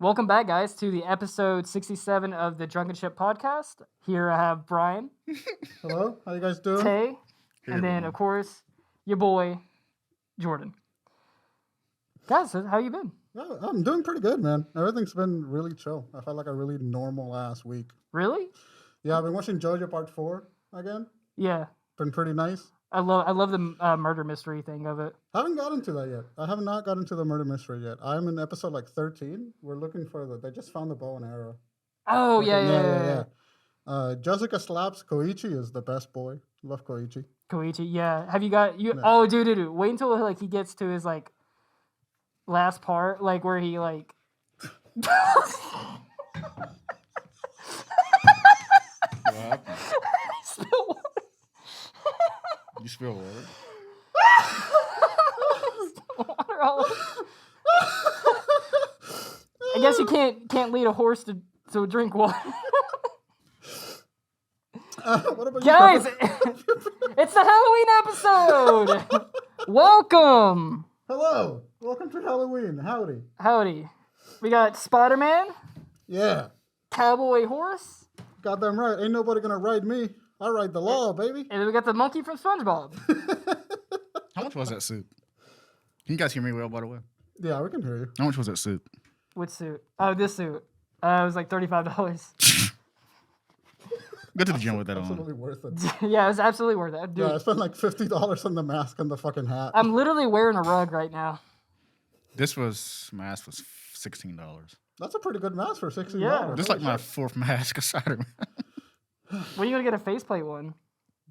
Welcome back, guys, to the episode 67 of the Drunken Ship Podcast. Here I have Bryan. Hello, how you guys doing? Tay. And then, of course, your boy, Jordan. Guys, how you been? Yeah, I'm doing pretty good, man. Everything's been really chill. I felt like a really normal ass week. Really? Yeah, I've been watching JoJo Part 4 again. Yeah. Been pretty nice. I love the murder mystery thing of it. I haven't gotten to that yet. I have not gotten to the murder mystery yet. I'm in episode 13. We're looking for they just found the bow and arrow. Oh, yeah. Jessica slaps Koichi is the best boy. Love Koichi. Koichi, yeah. Have you got you? No. Oh, dude. Wait until he gets to his last part, where he What happened? Spill water. You spill water? Spill water all over. I guess you can't lead a horse to drink water. What about Guys, you? it's the Halloween episode. Welcome. Hello. Welcome to Halloween. Howdy. We got Spider-Man, Yeah. Cowboy Horse, Goddamn right. Ain't nobody gonna ride me. I ride the law, baby. and then we got the monkey from SpongeBob. How much was that suit? Can you guys hear me well, by the way? Yeah, we can hear you. How much was that suit? Which suit? Oh, this suit. It was like $35. Go to the gym with that on. Absolutely worth it. Yeah, it was absolutely worth it. Dude, Yeah, I spent like $50 on the mask and the fucking hat. I'm literally wearing a rug right now. Mask was $16. That's a pretty good mask for $16. Yeah. This is like my fourth mask of Spider-Man. When are you gonna get a faceplate one?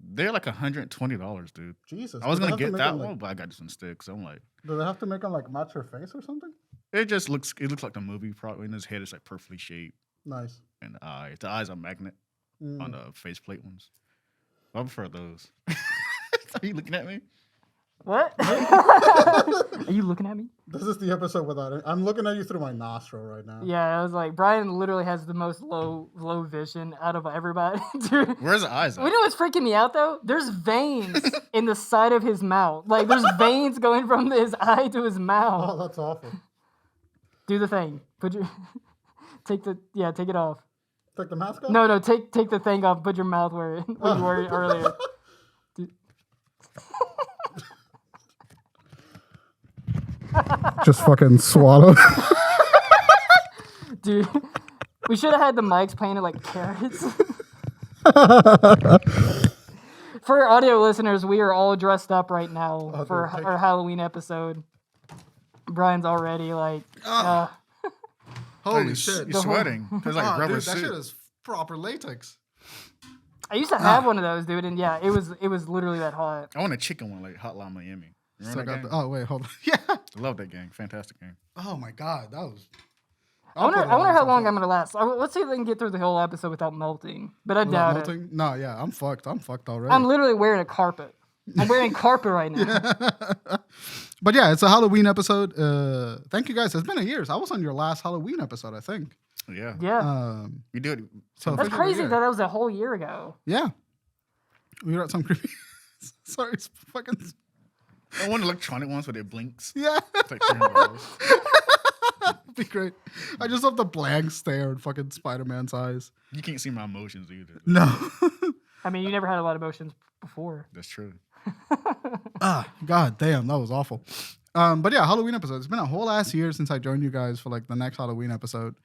They're like $120, dude. Jesus. I was Do they gonna have to get make that them, one, but I got this instead. So I'm like, Do they have to make them like match your face or something? it looks like the movie. Probably in his head, it's like perfectly shaped, Nice. and the eyes are magnet on the faceplate ones. I prefer those. Are you looking at me? What? Are you looking at me? This is the episode without it. I'm looking at you through my nostril right now. Yeah, I was like, Bryan literally has the most low vision out of everybody. Dude. Where's the eyes at? You know what's freaking me out though? There's veins in the side of his mouth. Like there's veins going from his eye to his Oh, mouth. that's awful. Do the thing. Take it off. Take the mask off? No, take the thing off. Put your mouth where you were earlier. Just fucking swallow. Dude, we should have had the mics painted like carrots. For audio listeners, we are all dressed up right now for our Halloween episode. Bryan's already Holy shit. You're sweating. Because like rubber dude, that suit. shit is proper latex. I used to have one of those, dude, and yeah, it was literally that hot. I want a chicken one, like Hotline Miami. Remember that game? Oh, wait, hold on. Yeah. I love that game. Fantastic game. Oh, my God. That was... I wonder how long I'm gonna last. Let's see if I can get through the whole episode without melting, but I doubt it. melting? No, yeah, I'm fucked. I'm fucked already. I'm literally wearing a carpet. I'm wearing carpet right now. But yeah, it's a Halloween episode. Thank you guys. It's been a year. I was on your last Halloween episode, I think. Yeah. Yeah, You do it. So that's officially crazy a year. that was a whole year ago. Yeah. We were at some creepy... Sorry, it's fucking... I want electronic ones with it blinks. Yeah. It's like $300. That'd be great. I just love the blank stare in fucking Spider-Man's eyes. You can't see my emotions either. No. I mean, you never had a lot of emotions before. That's true. God damn, that was awful. But yeah, Halloween episode. It's been a whole ass year since I joined you guys for like the next Halloween episode.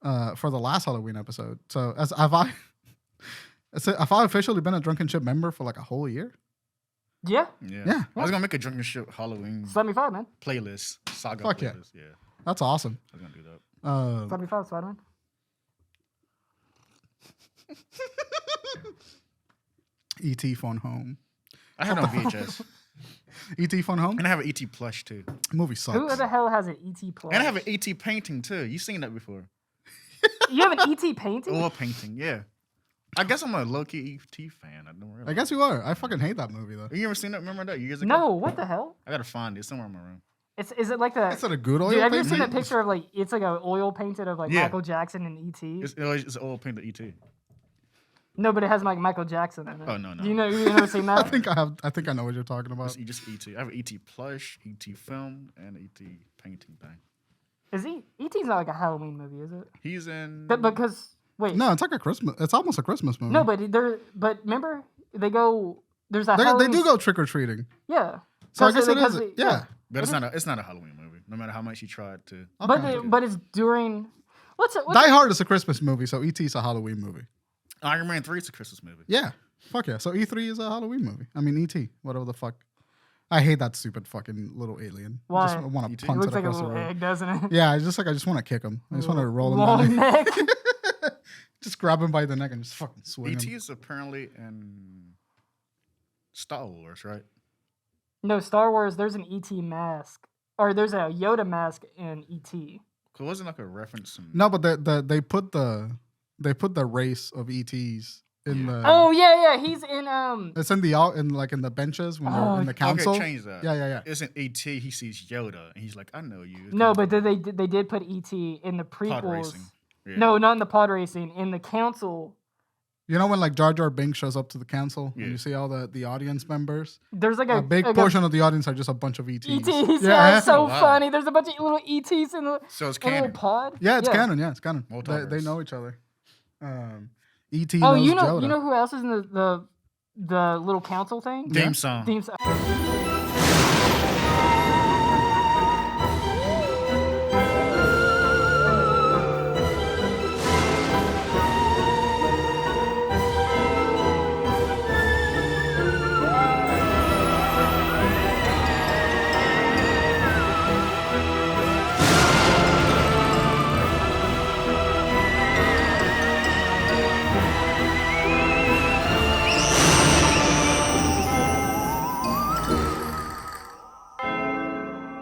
For the last Halloween episode. So have I officially been a Drunken Ship member for like a whole year? Yeah, Yeah. I was gonna make a Drunken Ship Halloween 75, man. playlist. Saga Fuck yeah. playlist. Yeah. That's awesome. I was gonna do that. 75, Spider-Man. E.T. Phone Home. I had it on VHS. E.T. Phone Home? And I have an ET plush too. Movie sucks. Who the hell has an ET plush? And I have an ET painting too. You seen that before? You have an ET painting? Oil painting, yeah. I guess I'm a low-key ET fan. I don't realize. I guess you are. I fucking hate that movie though. You ever seen that? Remember that years ago? No, what the hell? I gotta find it. It's somewhere in my room. Is it like the? Is that a good oil Dude, have you painting? seen that picture of it's like an oil painted of Yeah. Michael Jackson and ET? It's oil painted ET. No, but it has like Michael Jackson in it. Oh, no. Do you never seen that? I think I know what you're talking about. Just ET. I have an ET plush, ET film, and an ET painting thing. Is E.T.'s not like a Halloween movie, is it? He's in. Because wait, No, it's like a Christmas. It's almost a Christmas movie. no, but remember they go. There's a they Halloween. do go trick or treating. Yeah. So I guess it because is. Yeah. But it's not a Halloween movie. No matter how much he tried to. Okay. But it's during. What's Die Hard is a Christmas movie, so E.T. is a Halloween movie. Iron Man 3 is a Christmas movie. Yeah. Fuck yeah. So E3 is a Halloween movie. I mean E.T. Whatever the fuck. I hate that stupid fucking little alien. Why? I just want E.T.? to It punch looks it like a across the little room. egg, doesn't it? Yeah, I just want to kick him. I just want to roll him Long down. neck. Just grab him by the neck and just fucking swing E.T. him. is apparently in Star Wars, right? No, Star Wars. There's an ET mask, or there's a Yoda mask in ET. Cause it wasn't like a reference. No, but they put the race of ETs in the. Oh yeah, he's in It's in the benches when they're in the council. Okay, change that. Yeah. Isn't E.T. He sees Yoda and he's like, I know you. No, but they did put ET in the prequels. Pod racing. Yeah. No, not in the pod racing. In the council, You know when like Jar Jar Binks shows up to the council and Yeah. you see all the audience members? there's like A big portion of the audience are just a bunch of ETs. ETs. Yeah, it's so Oh, wow. funny. There's a bunch of little ETs in the So it's in a little canon. pod. Yeah, it's canon. Yeah, it's canon. They Multiverse. know each other. E.T. Oh, knows you know Yoda. who else is in the little council thing? Theme song. Theme song.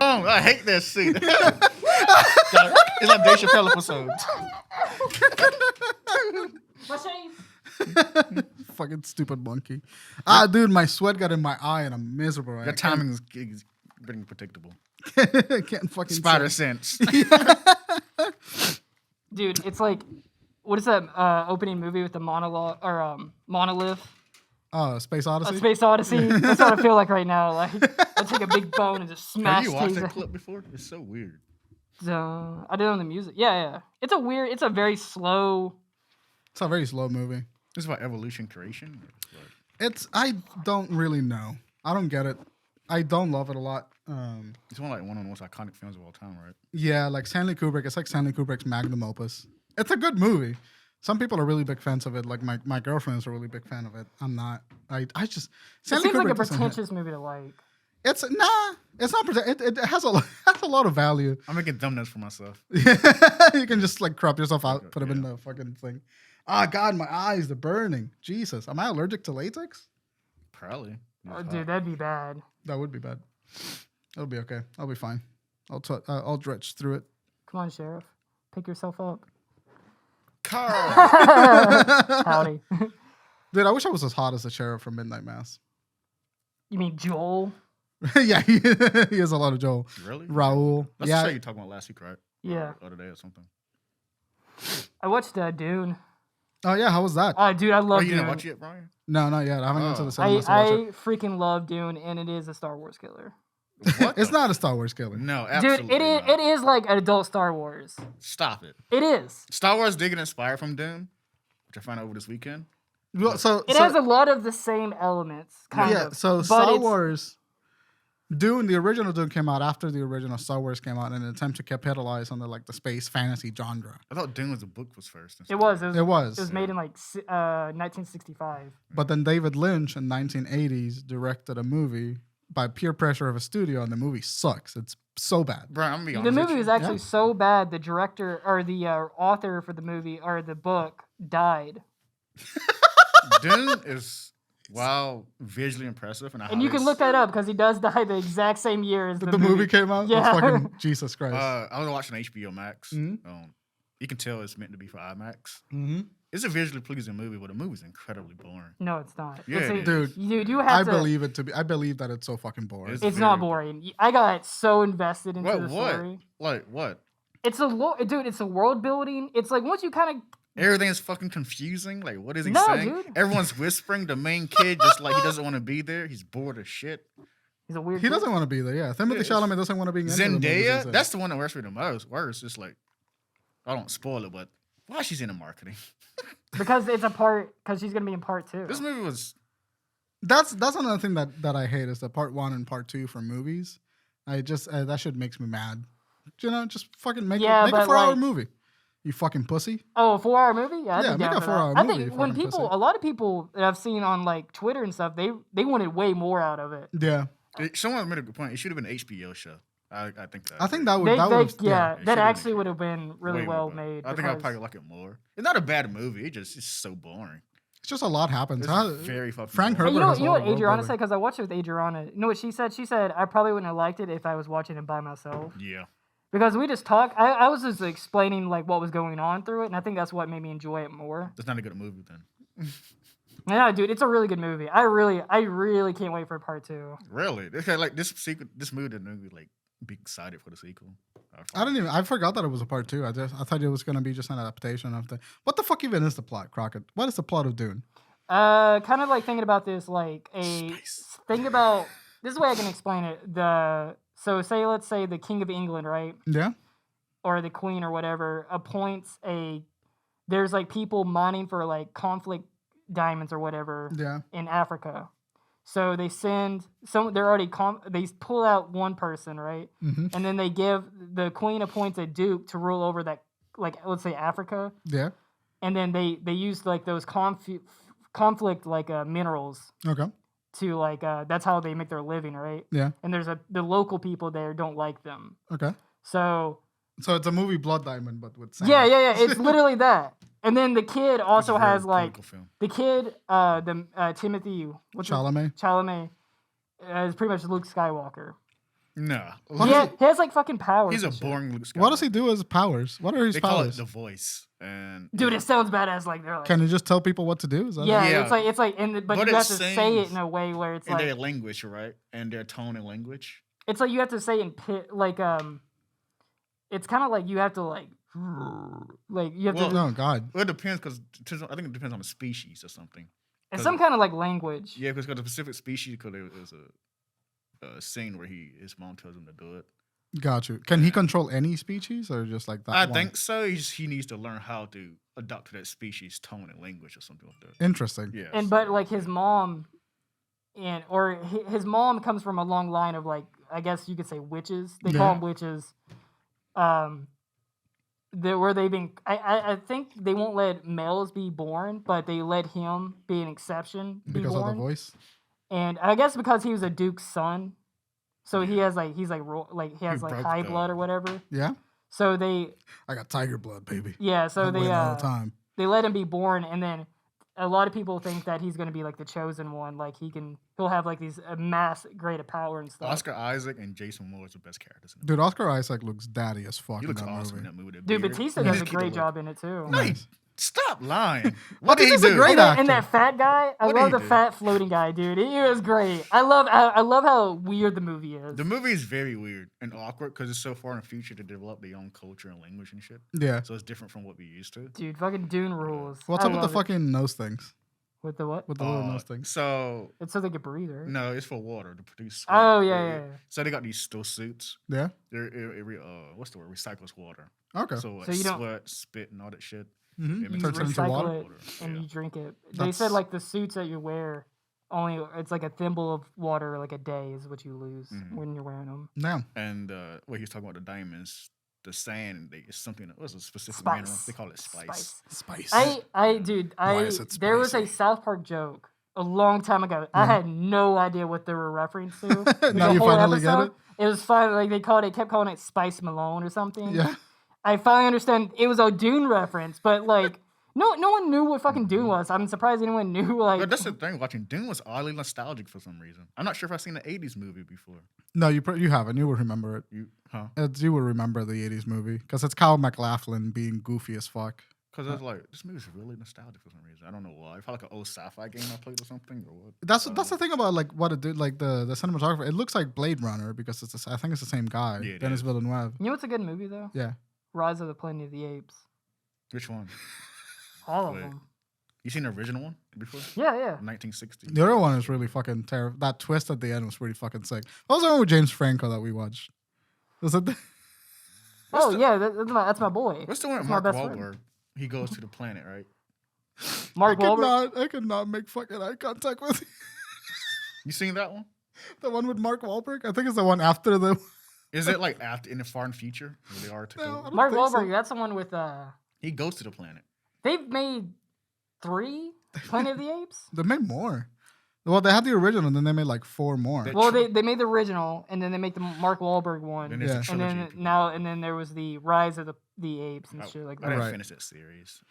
Oh, I hate that scene. It's like Dave Chappelle episode. My shades. Fucking stupid monkey. Dude, my sweat got in my eye and I'm miserable. Your timing is getting predictable. I can't fucking Spider say. sense. Dude, it's like, what is that opening movie with the monologue or monolith? Space Odyssey. Space Odyssey. That's what I feel like right now. Like I take a big bone and just Have smash you watched things. that clip before? It's so weird. I did it on the music. Yeah. It's a very slow. It's a very slow movie. This is about evolution creation. I don't really know. I don't get it. I don't love it a lot. It's one of the most iconic films of all time, right? Yeah, like Stanley Kubrick. It's like Stanley Kubrick's magnum opus. It's a good movie. Some people are really big fans of it. Like my girlfriend is a really big fan of it. I'm not. I just It Stanley seems like a doesn't hit. pretentious movie to like. It's not. It has a lot of value. I'm making thumbnails for myself. You can just like crop yourself out, put them in Yeah. the fucking thing. Ah, God, my eyes, they're burning. Jesus, am I allergic to latex? Probably. Oh, dude, that'd be bad. That would be bad. It'll be okay. I'll be fine. I'll dredge through it. Come on, Sheriff. Pick yourself up. Carl. Howdy. Dude, I wish I was as hot as the sheriff from Midnight Mass. You mean Joel? Yeah, he has a lot of Joel. Really? Raul. That's the show Yeah, you talking about last week, right? Yeah. Or the other day or something. I watched Dune. oh yeah, how was that? Dude, I Oh, love you Dune. didn't watch it yet, Bryan? No, not yet. I haven't gone to the Oh. cinema to I watch it. freaking love Dune, and it is a Star Wars killer. What? It's not a Star Wars killer. No, absolutely Dude, not. it is like an adult Star Wars. Stop it. It is. Star Wars did get inspired from Dune, which I found out over this weekend. Well, so It has a lot of the same elements, kind yeah. of. So but Star it's- Wars, Dune, the original Dune came out after the original Star Wars came out in an attempt to capitalize on the space fantasy genre. I thought Dune was the book was first. It was. It was. It was made in like 1965. But then David Lynch in 1980s directed a movie by peer pressure of a studio, and the movie sucks. It's so bad. Bryan, I'm gonna be The honest. movie with was actually so bad. The director or the author for the movie or the book died. you. Dune is visually impressive, And you can look that up because he does die the exact same year as The movie came out. Yeah. That's fucking Jesus Christ. I was watching HBO Max. Mhm. You can tell it's meant to be for IMAX. mm-hmm. It's a visually pleasing movie, but the movie's incredibly boring. No, it's not. Yeah, It's it a- is. Dude, you I have to. believe it to be. I believe that it's so fucking boring. It's It's very not boring. I got so invested into the What? story. Like what? It's dude. It's a world building. It's like once you kind of. Everything is fucking confusing. Like, what is he No, saying? dude. Everyone's whispering. The main kid just like he doesn't want to be there. He's bored as shit. He's a weird. He kid. doesn't want to be there. Yeah, Timothée Chalamet doesn't want to be in any of the movies Zendaya, he's in. that's the one that works for the most. Worse, it's like, I don't spoil it, but why she's in the marketing? Because it's a part. Because she's gonna be in part 2. This movie was. That's another thing that I hate is the part 1 and part 2 for movies. I just that shit makes me mad. You know, just fucking make a 4-hour movie. You fucking pussy. Oh, a 4-hour movie? Yeah, Yeah, make a 4-hour I movie, think when fucking pussy. a lot of people that I've seen on like Twitter and stuff, they wanted way more out of it. Yeah, Someone made a good point. It should have been an HBO show. I think that. I think that would. That should've actually been would have been really way well more better. made. I think I'd probably like it more. It's not a bad movie. It's so boring. It's just a lot happens. It's very fucking Frank boring. Herbert. You know what has a lot of Adriana world said? Because I watched it with Adriana. You know what she said? She said, I probably wouldn't have liked it if I was watching it by myself. Yeah. Because we just talked. I was just explaining like what was going on through it, and I think that's what made me enjoy it more. That's not a good movie then. Yeah, dude, it's a really good movie. I really can't wait for part 2. Really? Okay, like this sequel, this movie didn't really like be excited for the sequel. I forgot that it was a part 2. I thought it was gonna be just an adaptation of the. What the fuck even is the plot, Crockett? What is the plot of Dune? Kind of like thinking about this, like think about this is the way I can explain it. Let's say the King of England, right? Yeah. Or the Queen or whatever appoints there's like people mining for like conflict diamonds or whatever. Yeah. In Africa. So they send they pull out one person, right? Mm-hmm. And then the Queen appoints a duke to rule over that, like, let's say Africa. Yeah. And then they use like those conflict like minerals Okay. to like that's how they make their living, right? Yeah. And the local people there don't like them. Okay. So it's a movie Blood Diamond, but with sand. yeah. It's literally that. And then the kid also has like film. the kid, Timothy Chalamet is pretty much Luke Skywalker. Nah. He has like fucking powers. He's a and shit. boring Luke Skywalker. What does he do as powers? What are his They call it powers? the voice. And Dude, it sounds badass. Like they're like, Can you just tell people what to do? Is that yeah, Yeah. it's like, but you it have to say it sings in a way where it's in like their language, right? And their tone and language. it's like you have to say in it's kind of like you have to like you have to. Oh God. Well, it depends because I think it depends on the species or something. It's some kind of like language. Yeah, because the specific species, because there was a scene where his mom tells him to do it. Got you. Can he control any species or just like that? I one? think so. He needs to learn how to adapt to that species' tone and language or something like that. Interesting. Yeah. And but like his mom, his mom comes from a long line of like I guess you could say witches. They call them witches. Where they've been, I think they won't let males be born, but they let him be an exception. Because of the voice. And I guess because he was a duke's son, so he has like he has like high blood or whatever. Yeah. So I got tiger blood, baby. Yeah. So I win all the time. They let him be born, and then a lot of people think that he's going to be like the chosen one. Like he'll have like these mass great of power and stuff. Oscar Isaac and Jason Momoa are the best characters. Dude, Oscar Isaac looks daddy as fuck He in looks that awesome movie. in that movie. That Dude, beard. Batista He does just a keep great the job in it too. No, Nice. stop lying. What did he Batista's a do? great actor. And that fat guy, I What did love he the do? fat floating guy, dude. He was great. I love how weird the movie is. The movie is very weird and awkward because it's so far in the future to develop their own culture and language and shit. Yeah. So it's different from what we used to. Dude, fucking Dune rules. What's I up with the love it. fucking nose things? With the what? With the little nose things. So It's so they can breathe, right? no, it's for water to produce. Sweat. Oh yeah. So they got these still suits. Yeah. What's the word? Recycles water. Okay. So, So you don't- sweat, spit, and all that shit. Mm-hmm. It You makes Turns it into water. recycle it and Yeah. you drink it. They That's- said like the suits that you wear, it's like a thimble of water like a day is what you lose Mhm. when you're wearing them. Damn. And what he was talking about the diamonds, the sand, it's something that was a specific Spice. mineral. They call it spice. Spice. I Why is it there was a spicy? South Park joke a long time ago. I had no idea what they were referring to. Now The you whole finally get episode, it was fun. Like they kept calling it Spice Malone or something. Yeah. I finally understand it was a Dune reference, but like no one knew what fucking Dune was. I'm surprised anyone knew. Like, But that's the thing. Watching Dune was oddly nostalgic for some reason. I'm not sure if I've seen the '80s movie before. No, you haven't. You will remember it. Huh? You will remember the 80s movie because it's Kyle MacLachlan being goofy as fuck. Because I was like, this movie's really nostalgic for some reason. I don't know why. It felt like an old sci-fi game I played or something, or what. That's the thing about like what it did, like the cinematographer. It looks like Blade Runner because I think it's the same guy, Yeah, it Denis is. Villeneuve. you know what's a good movie though? Yeah. Rise of the Planet of the Apes. Which one? All of Wait. them. You seen the original one before? Yeah. 1960. The other one is really fucking terrible. That twist at the end was pretty fucking sick. What was the one with James Franco that we watched? Was it? That's my boy. What's the one with That's my Mark best friend. Wahlberg? He goes to the planet, right? Mark Wahlberg. I could not make fucking eye contact with you. You seen that one? The one with Mark Wahlberg? I think it's the one after the... Is it like after in the far future where they are to No, I go? don't Mark think so. Wahlberg. That's the one with. He goes to the planet. They've made 3 Planet of the Apes. They made more. Well, they had the original, and then they made like 4 more. They- Well, they made the original, and then they make the Mark Wahlberg one, Then there's Yeah. a and trilogy. then people. and then there was the Rise of the Apes and shit like I didn't that. Right. finish that series.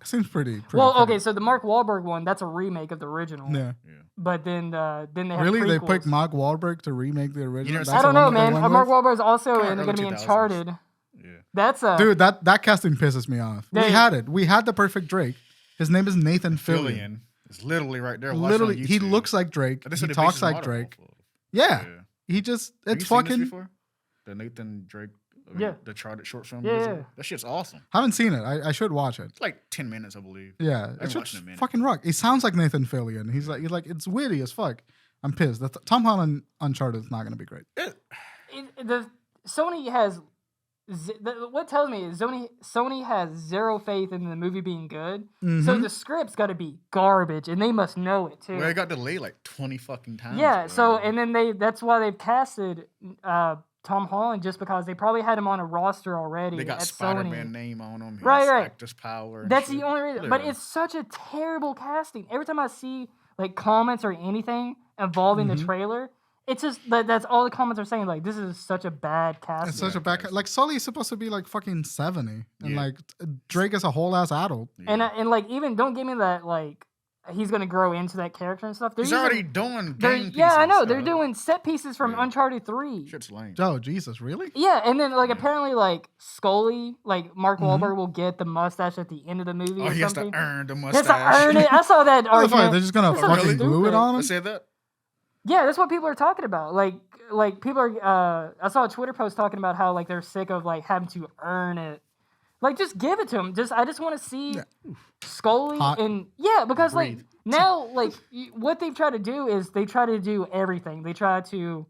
Seems pretty Well, pretty- okay, so the Mark Wahlberg one, that's a remake of the original. Yeah. Yeah. But then they have Really? They prequels. picked Mark Wahlberg to remake the original? never That's seen I the don't know, one that they man. went Mark with? Wahlberg's also Kinda going to be early 2000s. Uncharted. Yeah. That's a Dude, that casting pisses me off. We They- had it. We had the perfect Drake. His name is Nathan Fillion. Fillion is literally right there. Watch it on Literally, he YouTube. looks like Drake. That's He what they talks based his like model Drake. off of. Yeah. He just, Have it's you seen this fucking... before? The Nathan Drake, Yeah. the Uncharted short film. Yeah, music? yeah. That shit's awesome. Haven't seen it. I should watch it. It's like 10 minutes, I believe. Yeah, haven't it's watched just it in a minute. fucking rock. He sounds like Nathan Fillion. He's like it's witty as fuck. I'm pissed. Tom Holland Uncharted is not gonna be great. Sony has what tells me is Sony has zero faith in the movie being good. So Mhm. the script's got to be garbage, and they must know it too. Well, it got delayed like 20 fucking times. Yeah. or So whatever. and then that's why they've casted Tom Holland, just because they probably had him on a roster already. They got at Spider-Man Sony. name on him. Right. Actors power. and That's shit. the only reason. But Literally. it's such a terrible casting. Every time I see like comments or anything involving the trailer, it's just that's all the comments are saying. Like, this is such a bad casting. It's such a bad bad. Like Sully is supposed to be like fucking 70, and Yeah. like Drake is a whole ass adult. Yeah. And like even don't give me that like he's gonna grow into that character and stuff. They're He's using- already doing they're- game pieces. yeah, I know. They're so- doing set pieces from Yeah. Uncharted 3. Shit's lame. Oh Jesus, really? Yeah, and then like apparently like Scully, like Mark Wahlberg will get the mustache at the end of the movie Oh, or he has to something. earn the He mustache. has to earn it. I saw that What the fuck? argument. They're just gonna That's fucking really glue it stupid. on I him? said that. Yeah, that's what people are talking about. Like people are. I saw a Twitter post talking about how like they're sick of like having to earn it. Like just give it to them. I just want to see Scully Hot. and because Breathe. like now like what they've tried to do is they try to do everything. They try to,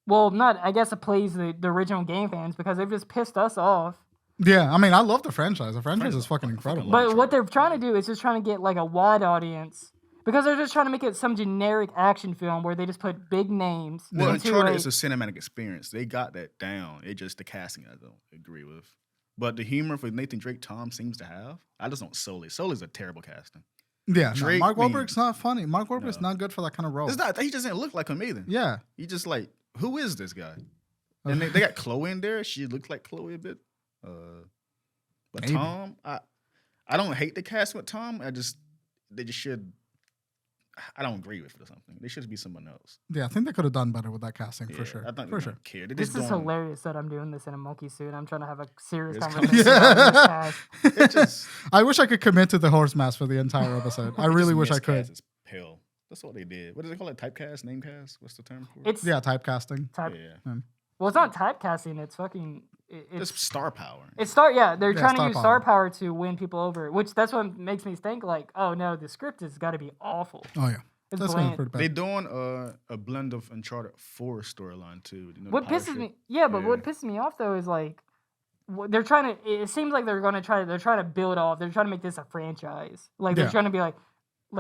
well, not I guess it plays the original game fans because they've just pissed us off. Yeah, I mean, I love the franchise. The franchise is fucking incredible. But what they're trying to do is just trying to get like a wide audience. Because they're just trying to make it some generic action film where they just put big names Well, into Uncharted a- is a cinematic experience. They got that down. It's just the casting I don't agree with. But the humor for Nathan Drake, Tom seems to have. I just don't Sully. Sully's a terrible casting. yeah, no, Drake, Mark man. Wahlberg's not funny. Mark Wahlberg's No. not good for that kind of role. It's not. He doesn't look like him either. Yeah, He just like, who is this guy? And they got Chloe in there. She looks like Chloe a bit. But Maybe. Tom, I don't hate the cast with Tom. They just should. I don't agree with it or something. They should be someone else. yeah. I think they could have done better with that casting for Yeah, sure. I think For they sure. don't care. They This just is doing- hilarious that I'm doing this in a monkey suit. I'm trying to have a serious It's conversation kinda- about this cast. It just, I wish I could commit to the horse mask for the entire episode. I they really just wish I miscast could. as Pale. That's what they did. What do they call it? Typecast? Namecast? What's the term for it? It's Yeah, typecasting. type. Yeah. Well, it's not typecasting. It's fucking. It's It's star power. It's star. Yeah, they're Yeah, trying to star use power. star power to win people over, which that's what makes me think like, oh no, the script has got to be awful. Oh yeah, It's that's gonna be bland. pretty They bad. doing a blend of Uncharted 4 storyline too. You know, the What pirate pisses ship? me, yeah, but what Yeah. pisses me off though is like, they're trying to. It seems like they're trying to build off. They're trying to make this a franchise. Like they're Yeah. trying to be like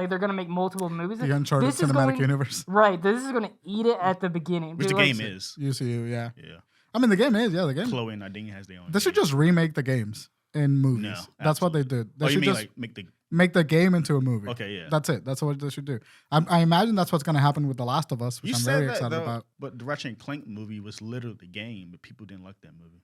they're gonna make multiple movies. The Uncharted This is cinematic going- universe. Right, this is gonna eat it at the beginning. Which the Dude, like, game is. UCU, yeah. Yeah. I mean, the game is, yeah, the game. Chloe and Nadine has their own. They should game. just remake the games in movies. No, That's what they did. They Oh, you should mean just like make the make the game into a movie. okay? Yeah. That's it. That's what they should do. I imagine that's what's going to happen with The Last of Us, which You I'm said very that excited though, about. but the Ratchet and Clank movie was literally the game, but people didn't like that movie.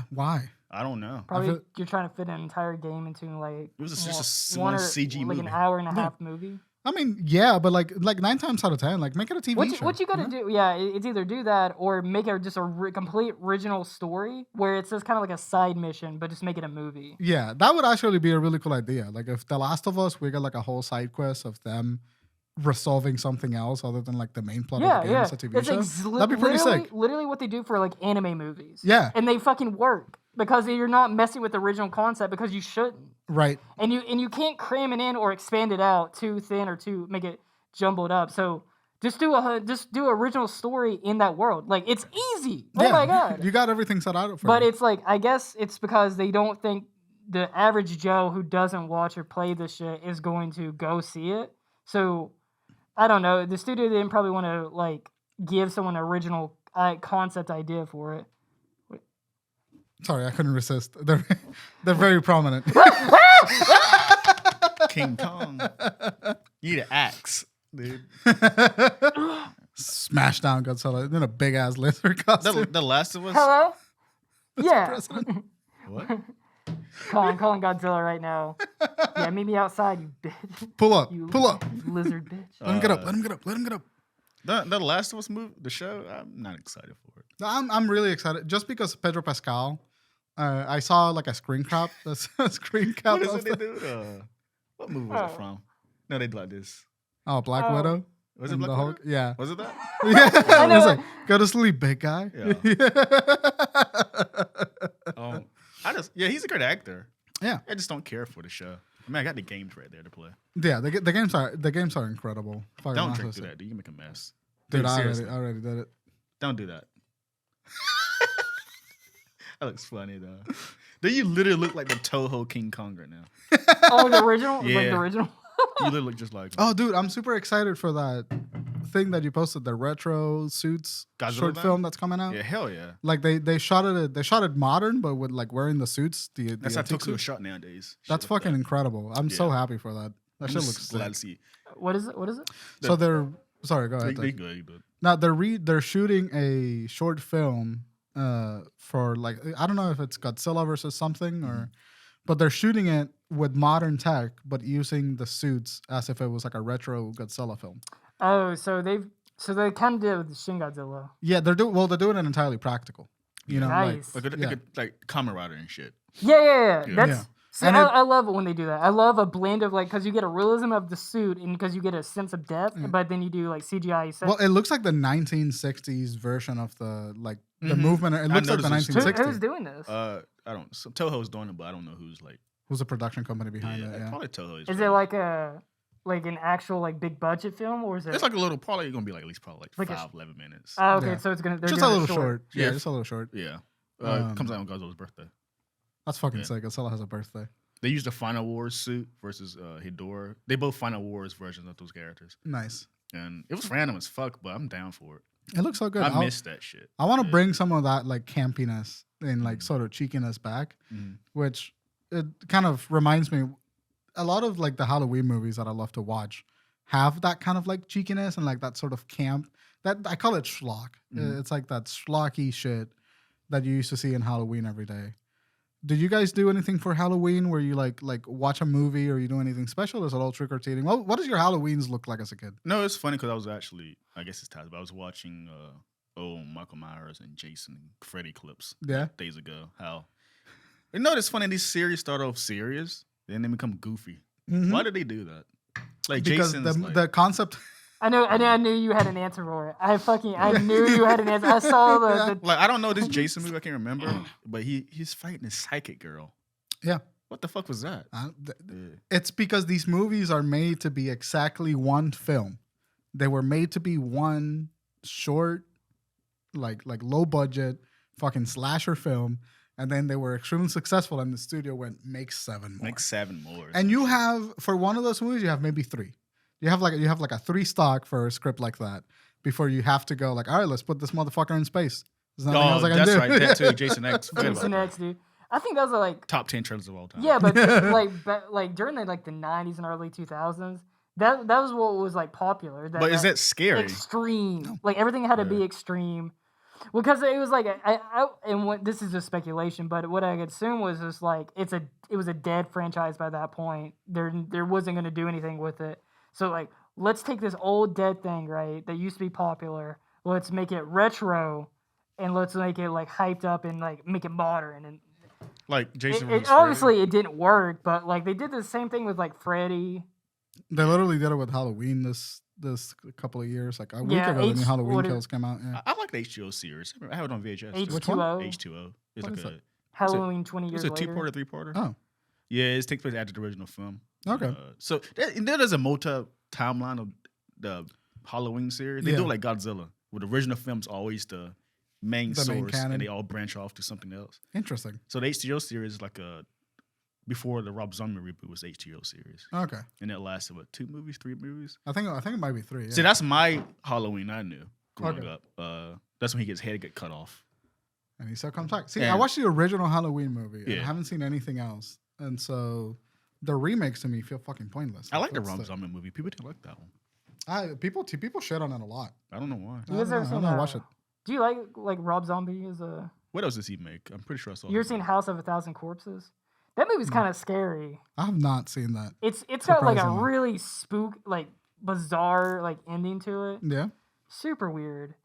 Why? I don't know. Probably feel- you're trying to fit an entire game into like It was just a one one or- CG like movie. an hour and a half movie. I mean, yeah, but like 9 times out of 10, like make it a TV show. What you gotta do? Yeah, it's either do that or make it just a complete original story where it's just kind of like a side mission, but just make it a movie. Yeah, that would actually be a really cool idea. Like if The Last of Us, we got like a whole side quest of them resolving something else other than like the main plot Yeah, of the game yeah. as a TV show. Like, That'd be pretty sick. Literally what they do for like anime movies. Yeah. And they fucking work because you're not messing with the original concept because you shouldn't. Right. And you can't cram it in or expand it out too thin or too make it jumbled up. So just do original story in that world. Like it's easy. Oh my god. You got everything set out for But you. it's like I guess it's because they don't think the average Joe who doesn't watch or play this shit is going to go see it. So I don't know. The studio didn't probably want to like give someone an original concept idea for it. Sorry, I couldn't resist. They're very prominent. King Kong. You need an axe, dude. Smash down Godzilla in a big ass lizard costume. The Last of Us. Hello? Yeah. President. What? I'm calling Godzilla right now. Yeah, meet me outside, you bitch. Pull up. You Pull up. lizard bitch. Let him get up. Let him get up. Let him get up. The Last of Us movie, the show. I'm not excited for it. I'm really excited just because Pedro Pascal. I saw like a screen cap. A screen cap. What is of it they the- do? What movie was it from? No, they do like this. Oh, Black Oh. Widow. Was it And Black the Widow? Hulk? Yeah. Was it that? Yeah. I It know was it. like, go to sleep, big guy. Yeah, he's a great actor. Yeah. I just don't care for the show. I mean, I got the games right there to play. Yeah, the games are incredible. Fucking Don't honestly. drink through that, dude. You make a mess. Dude, I seriously. already did it. Don't do that. That looks funny though. Do you literally look like the Toho King Kong right now? Oh, the original? Like the Yeah. original? You literally look just like him. Oh, dude, I'm super excited for that thing that you posted, the retro suits Godzilla short thing? film that's coming out. Yeah, hell yeah. Like they shot it modern, but with like wearing the suits. The That's how antique Tokyo suits. shot nowadays. That's Shit like fucking that. incredible. I'm so Yeah. happy for that. That I'm shit just looks glad to sick. see. What is it? What is it? So they're sorry, go ahead. They Ted. good, you good. Now they're shooting a short film for like I don't know if it's Godzilla versus something or but they're shooting it with modern tech but using the suits as if it was like a retro Godzilla film. Oh, so they kind of did it with Shin Godzilla. Yeah, they're doing it entirely practical. You know, Nice. Like, Yeah. they could like Kamen Rider and shit. Yeah. Yeah. That's. Yeah. See, And I love it when they do that. I love a blend of like because you get a realism of the suit and because you get a sense of depth, but then you do like CGI. well, it looks like the 1960s version of the like the Mhm. movement. It I looks like the noticed this too. 1960s. Who's doing this? I don't. So Toho's doing it, but I don't know who's like. Who's the production company behind it? Yeah. Probably Toho. Is it like an actual like big budget film or is it? It's like a little. Probably gonna be like at least Like a 11 minutes. Oh, okay, Yeah. so it's gonna. They're Just a doing it little short. Yeah, Yeah. just a little short. Yeah. Um, Comes out on Godzilla's birthday. That's fucking Yeah. sick. Godzilla has a birthday. They used the Final Wars suit versus Hidora. They both Final Wars versions of those characters, Nice. and it was random as fuck. But I'm down for it. It looks so good. I missed that shit. I want to Yeah. bring some of that like campiness and like sort of cheekiness back, Mhm. which it kind of reminds me. A lot of like the Halloween movies that I love to watch have that kind of like cheekiness and like that sort of camp. That I call it schlock. Mhm. It's like that schlocky shit that you used to see in Halloween every day. Did you guys do anything for Halloween where you like watch a movie or you do anything special? Or is it all trick or treating? What does your Halloweens look like as a kid? No, it's funny because I was actually, I guess it's tied, but I was watching Michael Myers and Jason and Freddy clips Yeah. days ago. How you know it's funny these series start off serious, then they become goofy. Why did they do that? Like Because Jason's like, the concept. I knew you had an answer for it. I knew you had an answer. I saw the like I don't know this Jason movie, I can't remember, but he's fighting a psychic girl. Yeah. What the fuck was that? Yeah. It's because these movies are made to be exactly one film. They were made to be one short, like low budget, fucking slasher film, and then they were extremely successful. And the studio went make 7 more. Make 7 more. And you have for one of those movies, you have maybe 3. You have like a 3 stock for a script like that before you have to go like, all right, let's put this motherfucker in space. There's nothing else I can that's do. right. That too, Jason X. Forget about Jason that. X, dude. I think those are like Top 10 trailers of all time. yeah, but like during the 90s and early 2000s, that was what was like popular. But is that scary? extreme? Like everything had to be extreme. Well, because it was like this is just speculation, but what I could assume was just like it was a dead franchise by that point. There wasn't going to do anything with it. So like let's take this old dead thing, right, that used to be popular. Let's make it retro, and let's make it like hyped up and like make it modern. And Like Jason it versus obviously it didn't work, but like they did the same thing with like Freddy. They literally did it with Halloween this couple of years. Like a week Yeah, ago, the new Halloween what Kills came out. Yeah. I like the H2O series. I have it on VHS. too. H2O. H2O. It's What like is a Halloween 20 years it's a later. 2-parter, 3-parter. Oh, Yeah, it takes place after the original film. okay. So there's a timeline of the Halloween series. They Yeah. do like Godzilla, where the original film's always the main The main source, canon. and they all branch off to something else. Interesting. So the H2O series is like a before the Rob Zombie reboot was H2O series, Okay. and it lasted 2 movies, 3 movies. I think it might be 3. Yeah. See, that's my Halloween I knew growing Okay. up. That's when his head get cut off. And he still comes back. See, Yeah. I watched the original Halloween movie, and I Yeah. haven't seen anything else. And so the remakes to me feel fucking pointless. I like the What's Rob Zombie movie. People didn't like that one. People shit on it a lot. I don't know why. You guys ever I seen? don't watch it. Do you like Rob Zombie as a? What else does he make? I'm pretty sure I saw. You ever it. seen House of a Thousand Corpses? That movie's kind of scary. I have not seen that. It's got like a Surprisingly. really bizarre ending to it. Yeah. Super weird.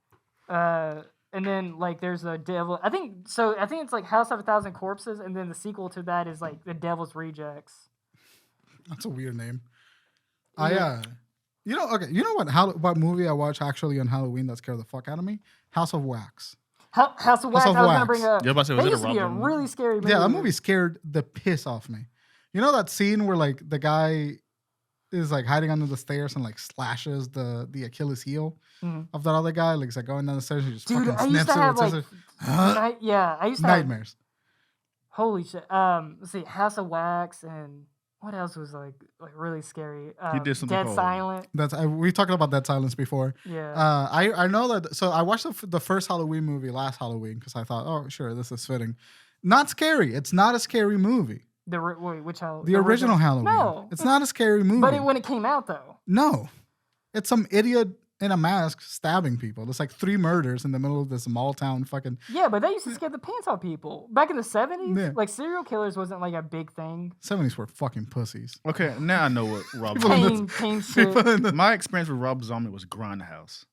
And then like there's a devil. I think it's like House of a Thousand Corpses, and then the sequel to that is like The Devil's Rejects. That's a weird name. Yeah. You know what movie I watched actually on Halloween that scared the fuck out of me? House of Wax. House of Wax. of I was gonna Wax. bring up. Yeah, I was about to say, was That it a used to be a Rob Zombie? really scary movie. Yeah, that movie scared the piss off me. You know that scene where like the guy is like hiding under the stairs and like slashes the Achilles heel Mhm. of that other guy? Like he's like going down the stairs and he just Dude, fucking I used snips to it have with like, scissors. I used to have Nightmares. holy shit. Let's see, House of Wax, and what else was like really scary? He did something Dead called- Silent. We talked about Dead Silence before. Yeah. I know that. So I watched the first Halloween movie last Halloween because I thought, oh sure, this is fitting. Not scary. It's not a scary movie. Which Halloween? The original Halloween. No, It's not a scary movie. But when it came out though. No, it's some idiot in a mask stabbing people. There's like 3 murders in the middle of this small town fucking. Yeah, but that used to scare the pants off people back in the 70s. Yeah. Like serial killers wasn't like a big thing. 70s were fucking pussies. Okay, now I know what Rob People in Zombie. Tame shit. People in the My experience with Rob Zombie was Grindhouse.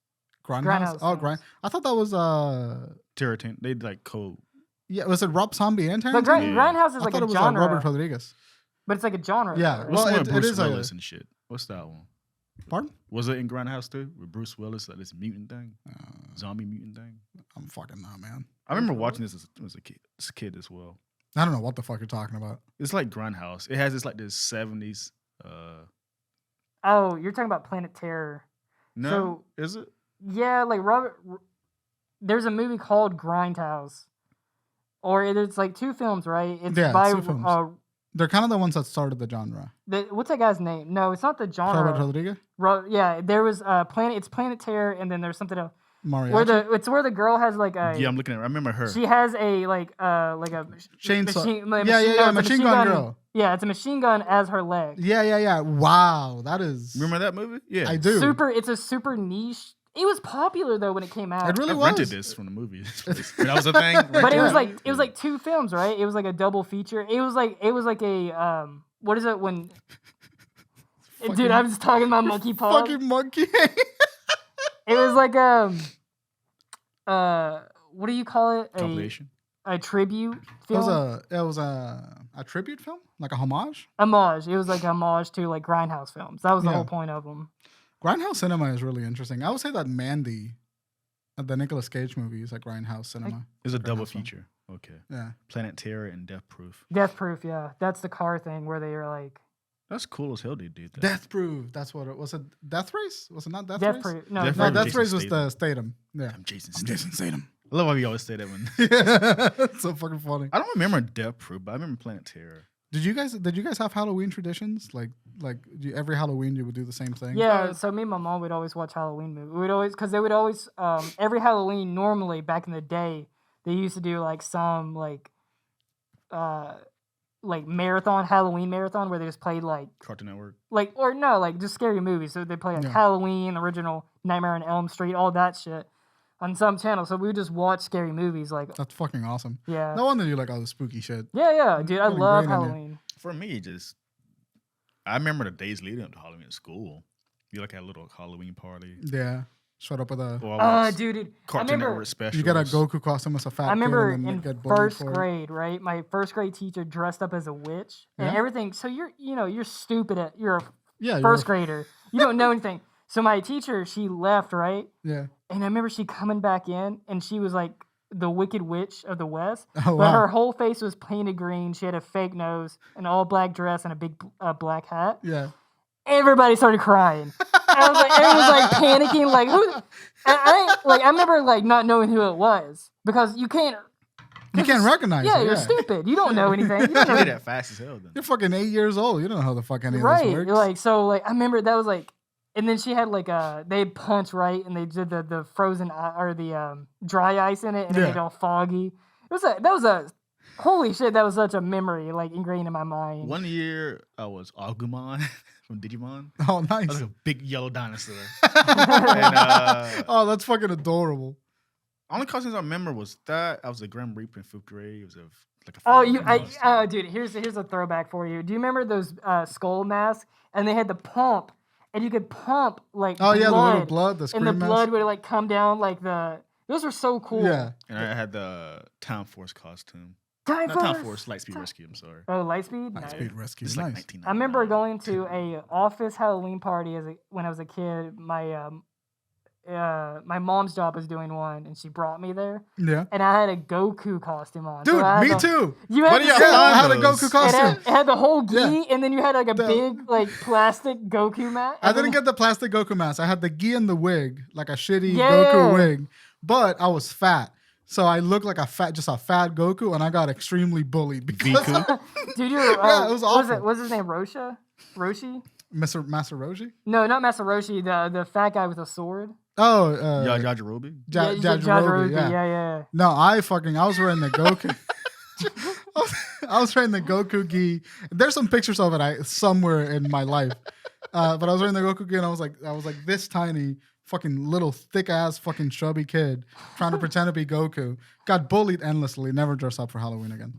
Grindhouse. Oh, Grindhouse. I thought that was Territan. They like code. yeah. Was it Rob Zombie and But Tarantino? Grindhouse is I like thought a it was genre. Robert Rodriguez. But it's like a genre. Yeah, though, right? What's well, the one with it Bruce is a- Willis and shit? What's that one? Pardon? Was it in Grindhouse too? With Bruce Willis, like this mutant thing, zombie mutant thing. I'm fucking not, man. I remember watching this as a kid as well. I don't know what the fuck you're talking about. It's like Grindhouse. It has this 70s. Oh, you're talking about Planet Terror. No, is it? Yeah, like there's a movie called Grindhouse. Or it's like 2 films, right? It's Yeah, by 2 films. They're kind of the ones that started the genre. what's that guy's name? No, it's not the genre. Robert Rodriguez? Yeah, there was It's Planet Terror, and then there's something else. Mariachi? Where the girl has like a Yeah, I'm looking at it. I remember her. she has a a Chainsaw. it's a Machine Gun Girl. Yeah, it's a machine gun as her leg. Yeah. Wow, that is. Remember that movie? Yeah. I do. It's a super niche. It was popular though when it came out. It really I was. rented this from the movie. That was a thing. But it was Rented like 2 films, right? It was like a double feature. It was like a what is it when dude, I was talking about monkey paw. Fucking monkey. It was like what do you call it? compilation. A tribute It was film. a tribute film, like a homage. Homage. It was like a homage to like Grindhouse films. That was the Yeah. whole point of them. Grindhouse cinema is really interesting. I would say that Mandy, the Nicolas Cage movie, is like Grindhouse cinema. It's a double Grindhouse film. feature. Okay. Yeah. Planet Terror and Death Proof. Death Proof, yeah. That's the car thing where they were like That's cool as hell. They did that. Death Proof. That's what it was. It Death Race? Was it not Death Death Race? Proof. No, Death No, Race. Death Jason Race was Statham. the Statham. Yeah. I'm Jason I'm Statham. Jason Statham. I love how you always say that one. It's so fucking funny. I don't remember Death Proof, but I remember Planet Terror. Did you guys have Halloween traditions? Like every Halloween you would do the same thing? Yeah, so me and my mom would always watch Halloween movies. Because they would always, every Halloween, normally back in the day, they used to do like some like marathon, Halloween marathon, where they just played Cartoon Network. just scary movies. So they play like Yeah. Halloween, original Nightmare on Elm Street, all that shit on some channel. So we would just watch scary movies. That's fucking awesome. Yeah. No wonder you like all the spooky shit. Yeah, dude, I Kinda love ingrained in you. Halloween. For me, I remember the days leading up to Halloween at school. You like had a little Halloween party. Yeah. Shut up with a. Or I watched Dude, I Cartoon remember. Network specials. You get a Goku costume as a fat I remember kid and then in get bullied first for it. grade, right? My first grade teacher dressed up as a witch and Yeah. everything. So you're stupid you're a Yeah, first grader. You don't know anything. So my teacher, she left, right? Yeah. And I remember she coming back in, and she was like the Wicked Witch of the West. Oh, But wow. her whole face was painted green. She had a fake nose, an all black dress, and a big black hat. Yeah. Everybody started crying. I was like, everyone was like panicking, like who? I remember like not knowing who it was because you can't recognize Yeah, it. you're stupid. You don't know anything. You You don't know did that fast as hell then. You're fucking 8 years old. You don't know how the fuck any of this right. works. Like so, like I remember that was like, and then she had like they punch right, and they did the frozen or the dry ice in it, and it made it all foggy. That was a holy shit. That was such a memory, like ingrained in my mind. One year I was Agumon from Digimon. Oh, I was nice. like a big yellow dinosaur. And Oh, that's fucking adorable. only costumes I remember was that I was a Grim Reaper in 5th grade. It was like a dude, here's a throwback for you. Do you remember those skull masks? And they had the pump, and you could pump like Oh, yeah, the little blood, blood, the and scream the mask. blood would like come down like the. Those were so cool. Yeah. And I had the Town Force costume. Time Not Town Force. Force, Lightspeed Rescue. I'm sorry. Oh, Lightspeed. Nice Nice. speed rescue. This is Nice. like 1999. I remember going to a office Halloween party when I was a kid. My mom's job was doing one, and she brought me there, Yeah. and I had a Goku costume on. Dude, So I had me the- too. You What had do the you same- Yeah, I had a those? Goku it costume. had the whole gi, Yeah. and then you had like a The- big like plastic Goku mat. I didn't get the plastic Goku mask. I had the gi and the wig, like a shitty Yeah. Goku wig, but I was fat. So I looked like just a fat Goku, and I got extremely bullied because Viku. Dude, you Yeah, it was what awful. What's his name? Roshi? Master Roshi. No, not Masaroshi. The fat guy with a sword. Oh, Yajirobe. Yajirobe, yeah. Yeah. No, I was wearing the Goku. I was wearing the Goku gi. There's some pictures of it somewhere in my life. But I was wearing the Goku gi, and I was like this tiny, fucking little thick ass fucking chubby kid trying to pretend to be Goku. Got bullied endlessly. Never dressed up for Halloween again.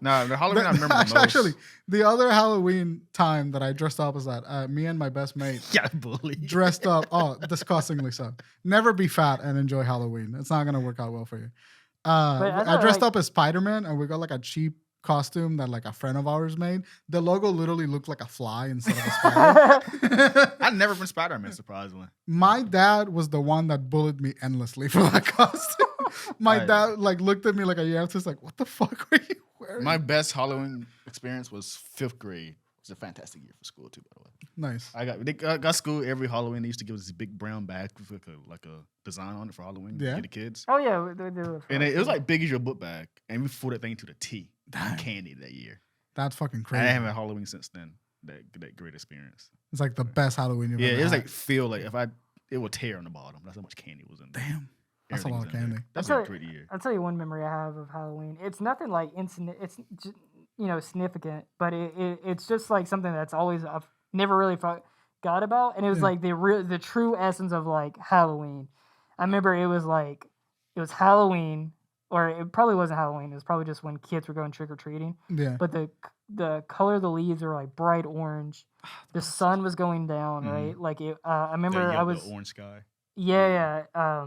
Nah, the Halloween I remember the most. Actually, the other Halloween time that I dressed up was that me and my best mate Got bullied. dressed up. Oh, disgustingly so. Never be fat and enjoy Halloween. It's not gonna work out well for you. I dressed up as Spider-Man, and we got like a cheap costume that like a friend of ours made. The logo literally looked like a fly instead of a spider. I've never been Spider-Man, surprisingly. My dad was the one that bullied me endlessly for that costume. My Oh, dad like looked at me like a year after, like, "What the fuck were you wearing?" My best Halloween experience was 5th grade. It was a fantastic year for school too, by the way. Nice. I got school every Halloween. They used to give us this big brown bag with like a design on it for Halloween. Yeah. For the kids. Oh yeah, they do it. And it was like big as your book bag, and we filled that thing to the T. Damn. Candy that year. That's fucking I crazy. haven't had Halloween since then. That great experience. It's like the best Halloween you've Yeah, ever it was had. like feel like it would tear on the bottom. That's how much candy was in there. Damn. That's a Everything lot was of in there. candy. That's I'll a tell great year. I'll tell you one memory I have of Halloween. It's nothing like it's just, significant, but it's just like something that's always I've never really forgot about, and it was Yeah. like the true essence of like Halloween. I remember it was Halloween, or it probably wasn't Halloween. It was probably just when kids were going trick or treating. Yeah. But the color of the leaves were like bright orange. The sun was going down, Mhm. right? Like I remember The I was orange sky. yeah.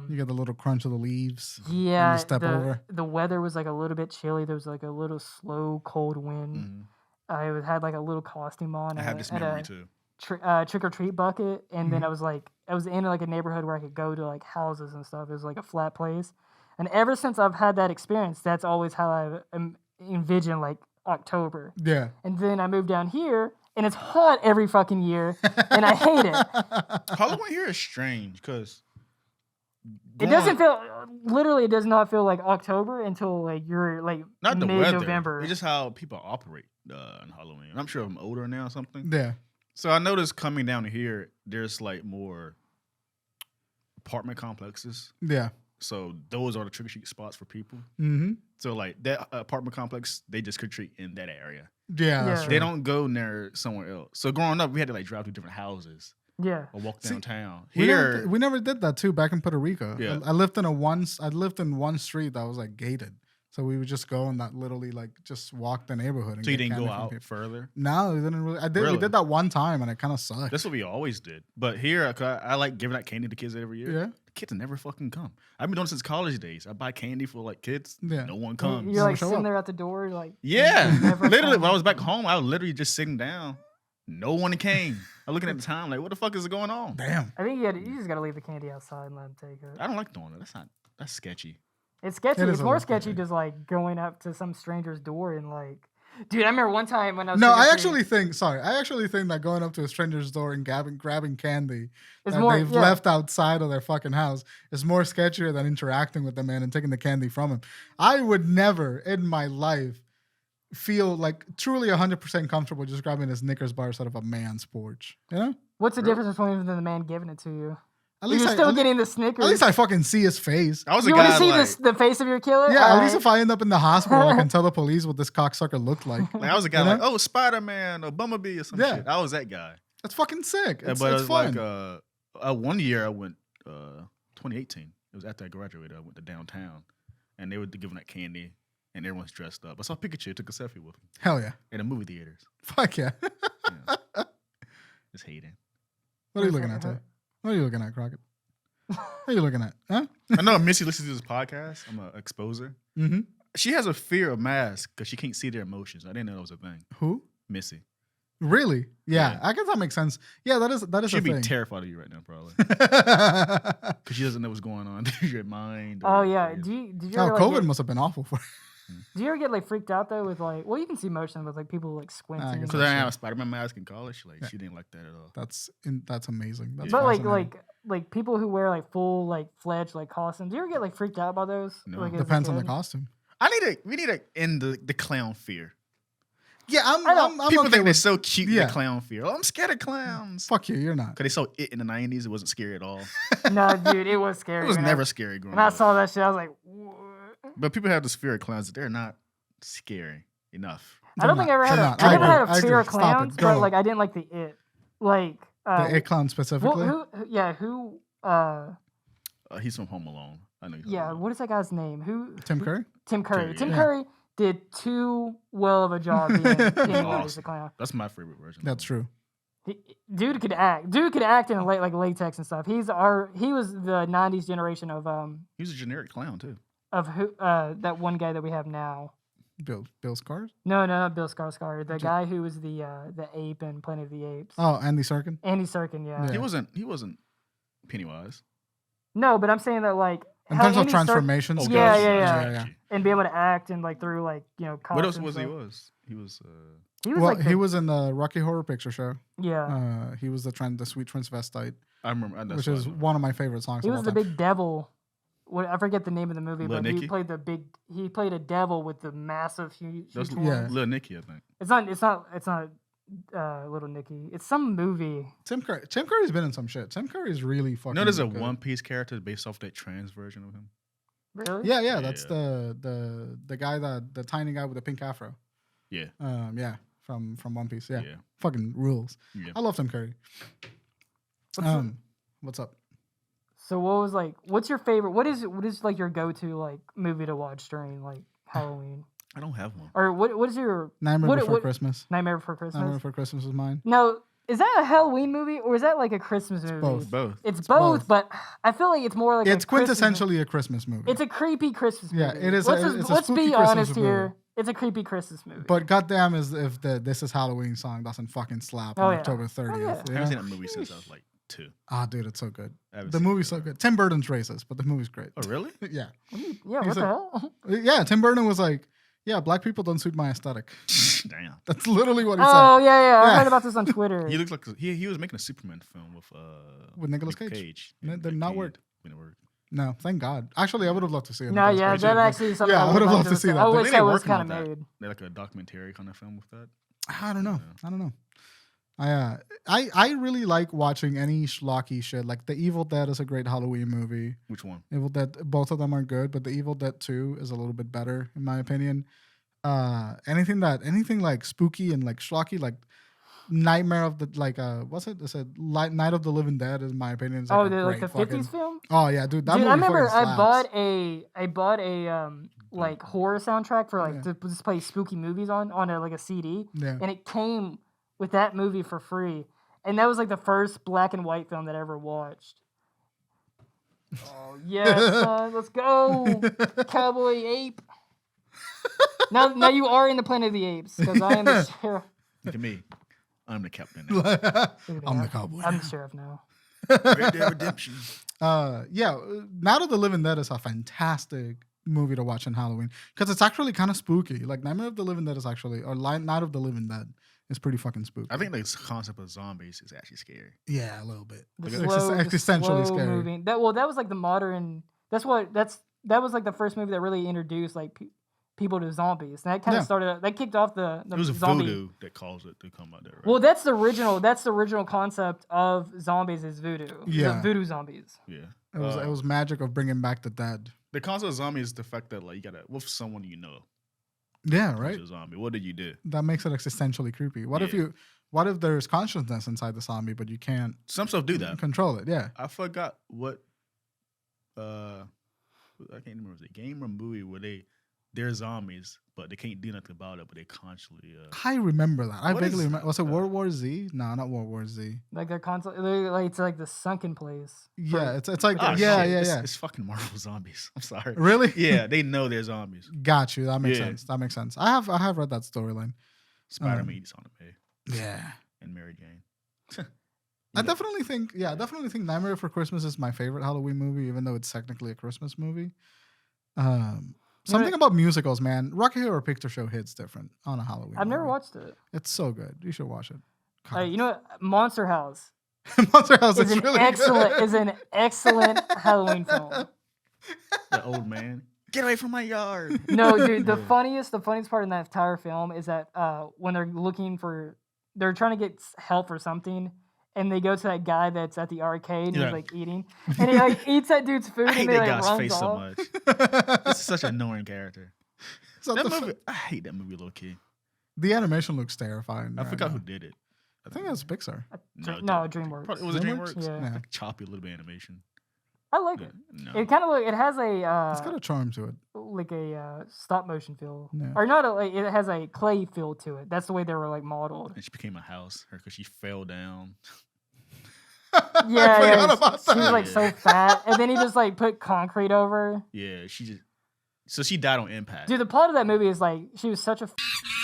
You get the little crunch of the leaves. Yeah, step over. the weather was like a little bit chilly. There was like a little slow, cold wind. Mhm. I had like a little costume on. I have this had memory a too. trick or treat bucket, and then Mhm. I was in like a neighborhood where I could go to like houses and stuff. It was like a flat place, and ever since I've had that experience, that's always how I envision like October. Yeah. And then I moved down here, and it's hot every fucking year, and I hate it. Halloween here is strange because It doesn't feel literally. It does not feel like October until like you're like not the weather. mid-November. It's just how people operate on Halloween. I'm sure I'm older now or something. Yeah. So I noticed coming down here, there's like more apartment complexes. Yeah. So those are the trick or treat spots for people. Mm-hmm. So like that apartment complex, they just trick or treat in that area. Yeah. That's Yeah. true. They don't go near somewhere else. So growing up, we had to like drive to different houses Yeah. or walk See, downtown. We Here, never did that too back in Puerto Rico. Yeah. I lived in one street that was like gated. So we would just go and that literally like just walk the neighborhood. And so you get didn't candy go from out people. further. No, we didn't really. We Really? did that one time and it kind of sucked. That's what we always did. But here, I like giving out candy to kids every year. Yeah. The kids never fucking come. I've been doing it since college days. I buy candy for like kids. Yeah. No one comes. You're like show sitting up. there at the door, like Yeah. never Literally, come. when I was back home, I was literally just sitting down. No one came. I'm looking at the time like, what the fuck is going on? Damn. I think you just gotta leave the candy outside and let them take it. I don't like doing it. That's sketchy. It's sketchy. It is It's a more little sketchy sketchy. just like going up to some stranger's door and like, dude, I remember one time when I was No, I trick-or-treating- actually think that going up to a stranger's door and grabbing candy It's that more- they've yeah. left outside of their fucking house is more sketchier than interacting with the man and taking the candy from him. I would never in my life feel like truly 100% comfortable just grabbing a Snickers bar out of a man's porch. You know? What's the difference between the man giving it to you? At You're still getting the Snickers. At least I fucking see his face. I was a You want guy to see like, the face of your killer? Yeah, at All least right. if I end up in the hospital, I can tell the police what this cocksucker looked like. I was a guy You know? like, oh, Spider-Man or Bumblebee or some Yeah. shit. I was that guy. That's fucking sick. Yeah, It's, but it's it was fun. like one year I went 2018. It was after I graduated. I went to downtown, and they were giving out candy, and everyone's dressed up. I saw Pikachu, took a selfie with him Hell yeah. in the movie theaters. Fuck yeah. Yeah. Just hating. What are you looking at, Tay? What are you looking at, Crockett? What are you looking at? Huh? I know Missy listens to this podcast. I'm an exposer. Mm-hmm. She has a fear of masks because she can't see their emotions. I didn't know that was a thing. Who? Missy. Really? Yeah, Yeah. I guess that makes sense. Yeah, that is She'd a be thing. terrified of you right now, probably. Because she doesn't know what's going on through your mind. Oh or- yeah. Did you Oh, ever, like, COVID get, must have been awful for her. do you ever get like freaked out though with like, well, you can see motion with like people like squinting. guess Because I didn't have a Spider-Man mask in college. Like, Yeah. she didn't like that at all. That's amazing. That's But fascinating. like people who wear like full like fledged like costumes. Do you ever get like freaked out by those? No. Like, as a Depends on the kid? costume. We need to end the clown fear. Yeah, I'm People okay think they're with, so cute, Yeah. the clown fear. Oh, I'm scared of clowns. fuck you. You're not. Because they saw it in the 90s. It wasn't scary at all. No, dude, it was scary. It was when never scary growing When I up. saw that shit, I was like, what? But people have this fear of clowns that they're not scary enough. I don't They're think I ever not. had They're a. not. I never agree. had a I fear of agree. Stop it. clowns, Go. but like I didn't like the It. Like The It Clown well, specifically. who He's from Home Alone. I know. He's Home yeah, Alone. what is that guy's name? Who Tim Curry? Tim Curry. Curry, Tim yeah. Curry did too well of a job being Pennywise Awesome. the clown. That's my favorite version. That's true. Dude could act. Dude could act in like latex and stuff. He was the '90s generation of He was a generic clown too. who that one guy that we have now. Bill Skarsgård? No, not Bill Skarsgård. The guy who was the ape in Planet of the Apes. Oh, Andy Serkin. Andy Serkin, yeah. Yeah. He wasn't Pennywise. No, but I'm saying that like In how terms of Andy Serkin- transformations. Oh, Yeah, gotcha, yeah, gotcha, yeah. gotcha. and be able to act and like through like What else costumes was he? and- He was. He was Well, like he was in the Rocky Horror Picture Show. yeah. He was the sweet transvestite, I remember. That's which what I is remember. one of my favorite songs. He of was all the time. big devil. What I forget the name of the movie, Lil but Nicky? he played a devil with the massive huge That's horns. Yeah. Lil Nicky, I think. It's not Little Nicky. It's some movie. Tim Curry's been in some shit. Tim Curry's really fucking. You know, there's a good. One Piece character based off that trans version of him. Really? Yeah, that's Yeah. the guy the tiny guy with the pink afro. Yeah. Yeah, from One Piece. Yeah, Yeah. fucking rules. Yeah. I love Tim Curry. What's up? So what's your favorite? What is like your go-to like movie to watch during like Halloween? I don't have one. Or what is your Nightmare Before Christmas. Nightmare Before Christmas? Nightmare Before Christmas is mine. No, is that a Halloween movie or is that like a Christmas movie? both. Both. It's both. both, but I feel like it's more like It's a Christmas movie. quintessentially a Christmas movie. It's a creepy Christmas movie. Yeah, it is Let's, it's a let's spooky be Christmas honest movie. here. It's a creepy Christmas movie. But goddamn, if the "This Is Halloween" song doesn't fucking slap Oh, on yeah. October 30th. yeah. I you haven't know? seen that movie since I was like 2. Ah, dude, it's so good. I haven't The seen it movie's so forever. good. Tim Burton's racist, but the movie's great. Oh, really? Yeah, yeah, He's what the hell? yeah. Tim Burton was like, "Yeah, black people don't suit my aesthetic." Damn. That's literally what he Oh said. yeah. I Yeah. heard about this on Twitter. He looked like he was making a Superman film With Nicolas Nick Cage. Yeah, Did Nick not Cage. work. Didn't work. No, thank God. Actually, I would have loved to see it. No, yeah, crazy. that actually is something Yeah, I I would would've have loved to see that. I I wish think that they're was working on kind of that. made. They like a documentary kind of film with that. I don't know. Yeah. I don't know. I really like watching any schlocky shit. Like The Evil Dead is a great Halloween movie. Which one? Evil Dead, both of them are good, but The Evil Dead 2 is a little bit better in my opinion. Anything like spooky and like schlocky, like Nightmare of the what's it? It's a Night of the Living Dead is in my opinion. Is Oh, like a like the great 50s fucking- film? Oh yeah, dude, that Dude, movie I remember fucking slaps. I bought a like horror soundtrack for like Yeah. to just play spooky movies on like a CD, Yeah. and it came with that movie for free, and that was like the first black and white film that I ever watched. Oh yes, son, let's go, cowboy ape. Now you are in the Planet of the Apes because I am the sheriff. Look at me. I'm the captain now. I'm the cowboy. I'm the sheriff now. Red Dead Redemption. Yeah, Night of the Living Dead is a fantastic movie to watch on Halloween because it's actually kind of spooky. Like Nightmare of the Living Dead is actually, or Night of the Living Dead is pretty fucking spooky. I think the concept of zombies is actually scary. Yeah, a little bit. The Existentially slow scary. moving. That was like the modern. That was like the first movie that really introduced like people to zombies. And that kind of started. That kicked off the It was a zombie. voodoo that caused it to come out there. Right? Well, that's the original concept of zombies is voodoo. Yeah. The voodoo zombies. yeah, It was magic of bringing back the dead. the concept of zombie is the fact that like you gotta with someone you know. Yeah, who's right. A zombie. What did you do? That makes it existentially creepy. What if there's consciousness inside the zombie, but you can't Some stuff do that. control it? Yeah. I forgot what. I can't remember. Was it a game or movie where they're zombies, but they can't do nothing about it, but they constantly. I remember that. I What vaguely is- remember. Was it World War Z? No, not World War Z. Like their console, like it's like the sunken place. Yeah, it's like Oh, yeah. It's fucking Marvel zombies. I'm sorry. Really? Yeah, they know they're zombies. Got you. That makes Yeah. sense. That makes sense. I have read that storyline. Spider-Man eats on the bay Yeah. and Mary Jane. I definitely think Nightmare Before Christmas is my favorite Halloween movie, even though it's technically a Christmas movie. Something about musicals, man. Rocky Horror Picture Show hits different on a Halloween. I've never movie. watched it. It's so good. You should watch it. You know what? Monster House Monster House is is an really excellent good. is an excellent Halloween film. The old man. Get away from my yard. No, dude, the funniest part in that entire film is that when they're trying to get help for something, and they go to that guy that's at the arcade and Yeah. he's like eating, and he like eats that dude's food I hate and he that like guy's runs face so off. much. This is such an annoying character. So That the, movie, I hate that movie, low key. the animation looks terrifying. I right forgot now. who did it. I think that's Pixar. No, DreamWorks. Probably, was it DreamWorks? DreamWorks? Yeah. Like choppy, a little bit of animation. I like Yeah, it. no. It kind of it has It's got a a charm to it. like a stop motion feel, Yeah. or not. It has a clay feel to it. That's the way they were like modeled. And she became a house because she fell down. Yeah, forgot about she was that. like so fat, and then he just like put concrete over her. Yeah, so she died on impact. Dude, the plot of that movie is like she was such a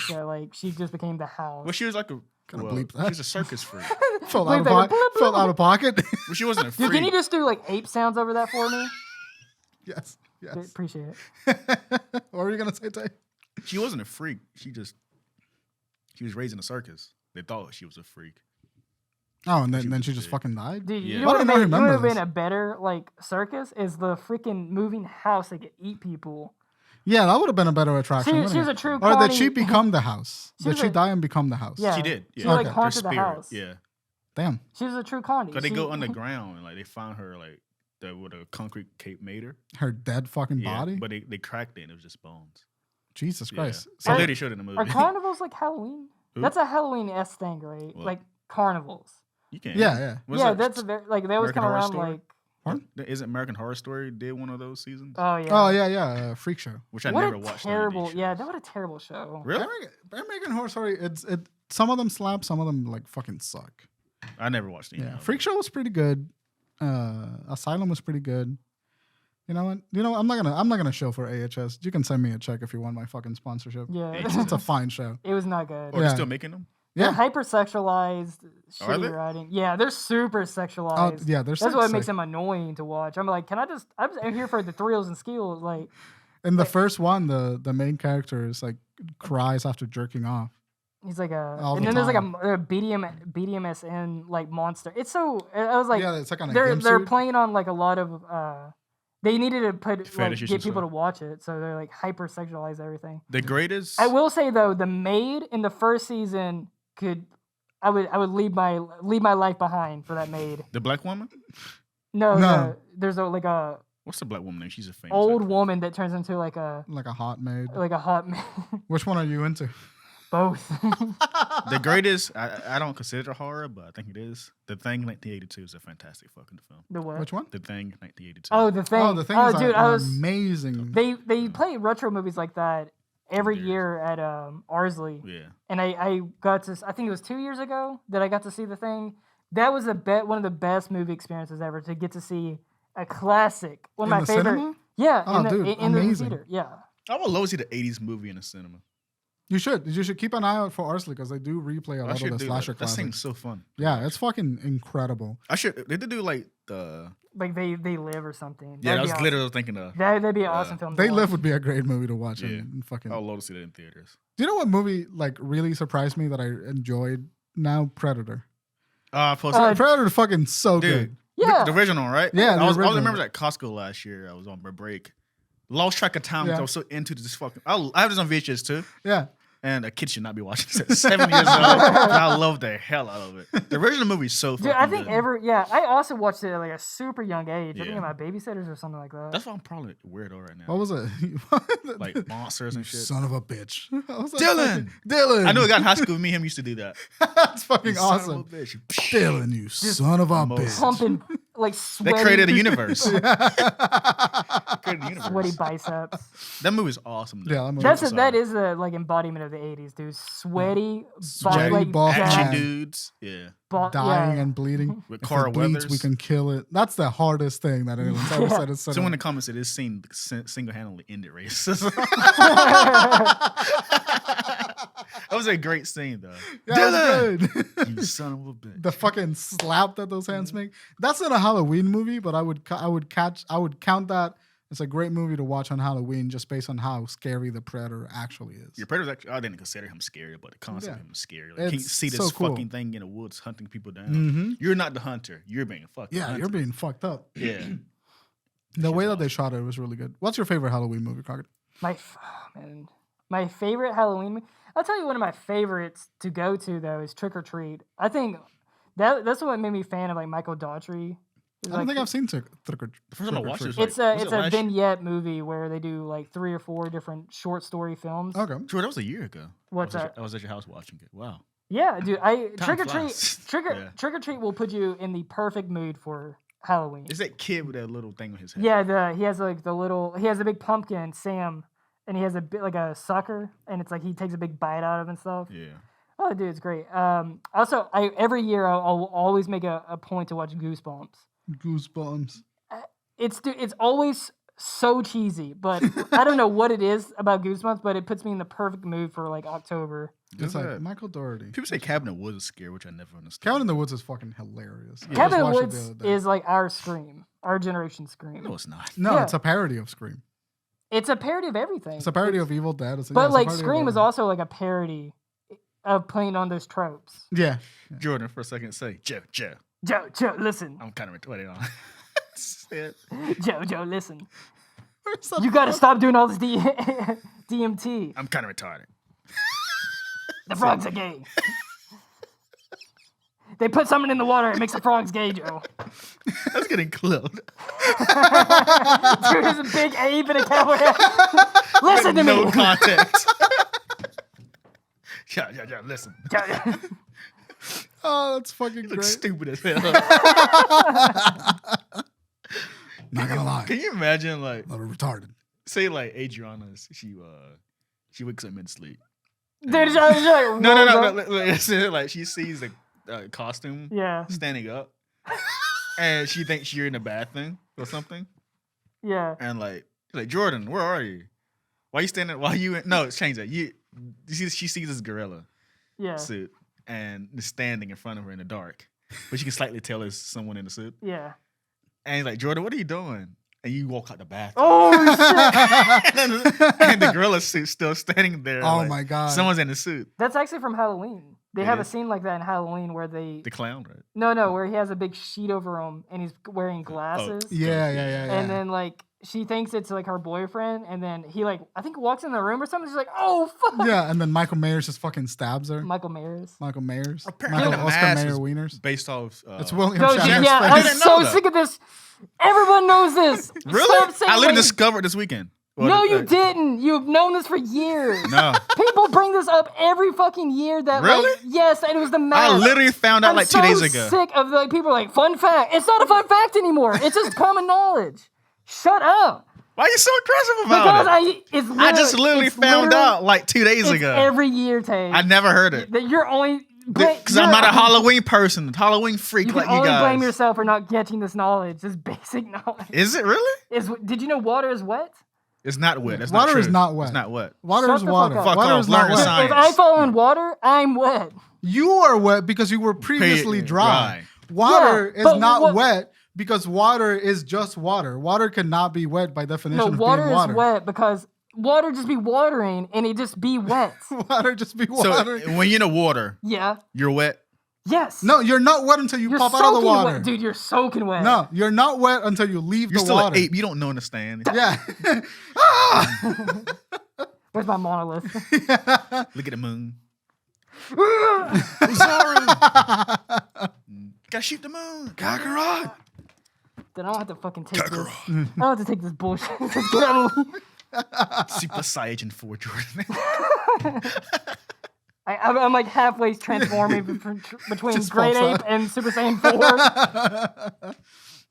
that like she just became the house. Well, she was like Gotta bleep that. she was a circus freak. Felt Wait, out of wait, pocket. bloop, bloop, Felt bloop. out of pocket. But she wasn't a Dude, freak. can you just do like ape sounds over that for me? yes. Dude, Yes. appreciate it. What were you gonna say, Tay? She wasn't a freak. She was raised in a circus. They thought she was a freak. Oh, and She then was she just sick. fucking died. Dude, Yeah. you know Why what didn't I would remember have been this? a better like circus is the freaking moving house that could eat people. Yeah, that would have been a better attraction. She wouldn't was it? a true Or Connie. did she become the house? She Did was she a- die and become the house? Yeah. She did. She, Yeah. like, Her haunted the spirit, house. Yeah. Damn. She was a true Condi. Cause they go underground and like they found her like with a concrete cape made her. Her dead fucking Yeah, body? but they cracked it and it was just bones. Jesus Yeah. Christ. So Are- they literally showed it in the movie. Are carnivals like Halloween? Who? That's a Halloween-esque thing, right? What? Like carnivals. You can. Yeah, yeah. Was Yeah, it that's a very like they always American come Horror around Story? like Isn't American Horror Story did one of those seasons? oh yeah. Oh, yeah. Freak Show. Which I what never a watched. terrible that was a terrible show. Really? American Horror Story, some of them slap, some of them like fucking suck. I never watched any. Yeah. of Freak Show was pretty good. Asylum was pretty good. You know what? I'm not gonna show for AHS. You can send me a check if you want my fucking sponsorship. Yeah. It's It's a fine show. It was not good. Or Yeah. they're still making them? They're Yeah. hypersexualized, Are shitty they? writing. Yeah, they're super Oh, sexualized. yeah, there's That's what makes them annoying to watch. I'm like, I'm here for the thrills and skills. Like, In the first one, the main character is like cries after jerking off. he's like All and the then there's like time. a BDMSN like monster. It's so, I was like, yeah, it's like on a they're swimsuit. playing on like a lot of, they needed to put, like, Fetishes get and people stuff. to watch it. So they're like hypersexualize everything. The greatest. I will say though, the maid in the first season I would leave my life behind for that maid. The black woman? No. There's like a What's the black woman name? She's a famous old actress. woman that turns into like a hot maid. hot maid. Which one are you into? Both. The greatest, I don't consider it horror, but I think it is. The Thing 1982 is a fantastic fucking film. The what? Which one? The Thing 1982. Oh, the thing. Oh, the thing Oh, is dude, amazing. They play retro movies like that every Years. year at Arsley. Yeah. And I got to, I think it was 2 years ago that I got to see the thing. That was one of the best movie experiences ever, to get to see a classic. One of In my the favorite. cinema? Yeah, Oh, in the, dude, in the amazing. theater. Yeah. I would love to see the 80s movie in the cinema. You should keep an eye out for Arsley because they do replay a lot of the slasher That classics. seems so fun. Yeah, it's fucking incredible. They did do like the. Like they live or something. Yeah, I That'd was be awesome. literally thinking of. That'd be an awesome film. They to Live watch. would be a great movie to watch. Yeah. And fucking. I would love to see that in theaters. Do you know what movie like really surprised me that I enjoyed? Now Predator. Predator fucking so good. Yeah. The original, right? Yeah, I was original. remember at Costco last year. I was on my break. Lost track of time. Yeah. I was so into this fucking. I have this on VHS too. Yeah. And a kid should not be watching this at 7 years old. But I love the hell out of it. The original movie is so fucking Dude, I think good. I also watched it at like a super young age. I think Yeah. at my babysitters or something like that. That's why I'm probably a weirdo right now. What was it? Like monsters and shit. Son of a bitch. I was like, Dylan! Dylan. I knew a guy in high school. Me and him used to do that. That's fucking You son of a awesome. bitch. Dylan, you son of a most- bitch. Pumping like They sweaty, created a universe. They created a universe. sweaty biceps. That movie is awesome. Though. Yeah, that movie That Sorry. is a like embodiment of the '80s, dude. Sweaty, Sweaty, like buff Action man. dudes. Yeah. Dying yeah. and bleeding. With If Carl it bleeds, Weathers. we can kill it. That's the hardest thing that anyone's ever said. Is Someone in the comments said this scene single-handedly ended racism. That was a great scene, though. Yeah, it was good. You son of a bitch. The fucking slap that those hands make. That's not a Halloween movie, but I would count that as a great movie to watch on Halloween just based on how scary the Predator actually is. Your Predator's actually, I didn't consider him scary, but the concept of him is scary. Like, you It's can't see this so cool. fucking thing in the woods hunting people down. Mhm. You're not the hunter. You're being fucking Yeah, hunted. you're being fucked up. Yeah. The way that they shot it was really good. What's your favorite Halloween movie, Crockett? My favorite Halloween. I'll tell you one of my favorites to go to though is Trick or Treat. I think that's what made me a fan of like Michael Daughtry. I don't think I've seen Trick or Treat. The first time I watched it was It's like, it's a vignette movie where they do like 3 or 4 different short story films. Okay. Sure, that was a year ago. What's I that? was at your house watching it. Wow. Yeah, dude. Time Trick or flies. Treat. Yeah. Trick or Treat will put you in the perfect mood for Halloween. It's that kid with that little thing on his head. Yeah, he has a big pumpkin, Sam, and he has a bit like a sucker, and it's like he takes a big bite out of it and stuff. Yeah. Oh, dude, it's great. Also, every year I'll always make a point to watch Goosebumps. Goosebumps. It's always so cheesy, but I don't know what it is about Goosebumps, but it puts me in the perfect mood for like October. It's like Michael Dougherty. People say Cabin in the Woods is scary, which I never understood. Cabin in the Woods is fucking hilarious. I Cabin in just the watched it Woods other day. is like our Scream, our generation Scream. No, it's not. No, Yeah. it's a parody of Scream. It's a parody of everything. It's a parody of Evil Dead. It's, But it's a like parody of Scream is everything. also like a parody of playing on those tropes. Yeah. Jordan, for a second, say, Joe, Joe, listen. I'm kind of retarded on. Joe, listen. You got to stop doing all this DMT. I'm kind of retarded. The frogs are gay. They put something in the water. It makes the frogs gay, Joe. That's getting clipped. Dude, there's a big ape in a cowboy hat. Listen to No me. context. Yeah, listen. Oh, that's fucking You look great. stupid as hell. Not gonna lie. Can you imagine, like, A little retarded. say, like, Adriana, she wakes up mid-sleep. Dude, it's like, No. Like, she sees the costume Yeah, standing up, and she thinks you're in the bathroom or something. yeah. And like, she's like, Jordan, where are you? Why you standing? Why you? No, change that. You see, she sees this gorilla Yeah, suit and is standing in front of her in the dark, but you can slightly tell there's someone in the suit. yeah. And he's like, Jordan, what are you doing? And you walk out the bathroom. Oh, shit. And the gorilla suit's still standing there. Oh like, my God. Someone's in the suit. That's actually from Halloween. They It have a is? scene like that in Halloween where they... The clown, right? No, where he has a big sheet over him and he's wearing glasses. Yeah. And then, like, she thinks it's, like, her boyfriend. And then he, like, I think walks in the room or something. She's like, oh, fuck. Yeah, and then Michael Myers just fucking stabs her. Michael Myers. Michael Myers. Apparently Michael the Oscar mask Mayer is Wieners. Based off. It's William No, Shatner's yeah, face. I'm didn't so know that. sick of this. Everyone knows this. Really? Stop saying I literally like- discovered this weekend. Well, No, you didn't. You've known this for years. No. People bring this up every fucking year. That Really? Like, yes, and it was the mask. I literally found out I'm like so 2 days ago. sick of like people are like fun fact. It's not a fun fact anymore. It's just common knowledge. Shut up. Why are you so aggressive Because about it? I just literally found out like 2 days it's ago. every year, Tay. I never heard it. That you're only Because I'm not a Halloween person, Halloween freak You like can you only guys. blame yourself for not getting this knowledge. This basic knowledge. Is it really? Did you know water is wet? It's not wet. That's Water not is true. not wet. It's not wet. Water Shut is the water. fuck up. Water Fuck is off. not Learn the wet. science. If I fall in water, I'm wet. You are wet because you were previously dry. Water Yeah, is but not wet because water is just water. Water cannot be wet by definition No, of water being water. is wet because water just be watering and it just be wet. Water just be So water. when you're in the water, Yeah. you're wet. Yes. No, you're not wet until you You're pop out of the soaking water. wet. Dude, you're soaking wet. No, you're not wet until you leave You're the still water. an ape. You don't understand. Yeah. Where's my monolith? Look at the moon. I'm sorry. Gotta shoot the moon. Kakarot. Then I don't have to fucking take this. Kakarot. I don't have to take this bullshit. Just get out of me. Super Saiyan 4 Jordan. I'm like halfway transforming between Just Great pops Ape out. and Super Saiyan 4.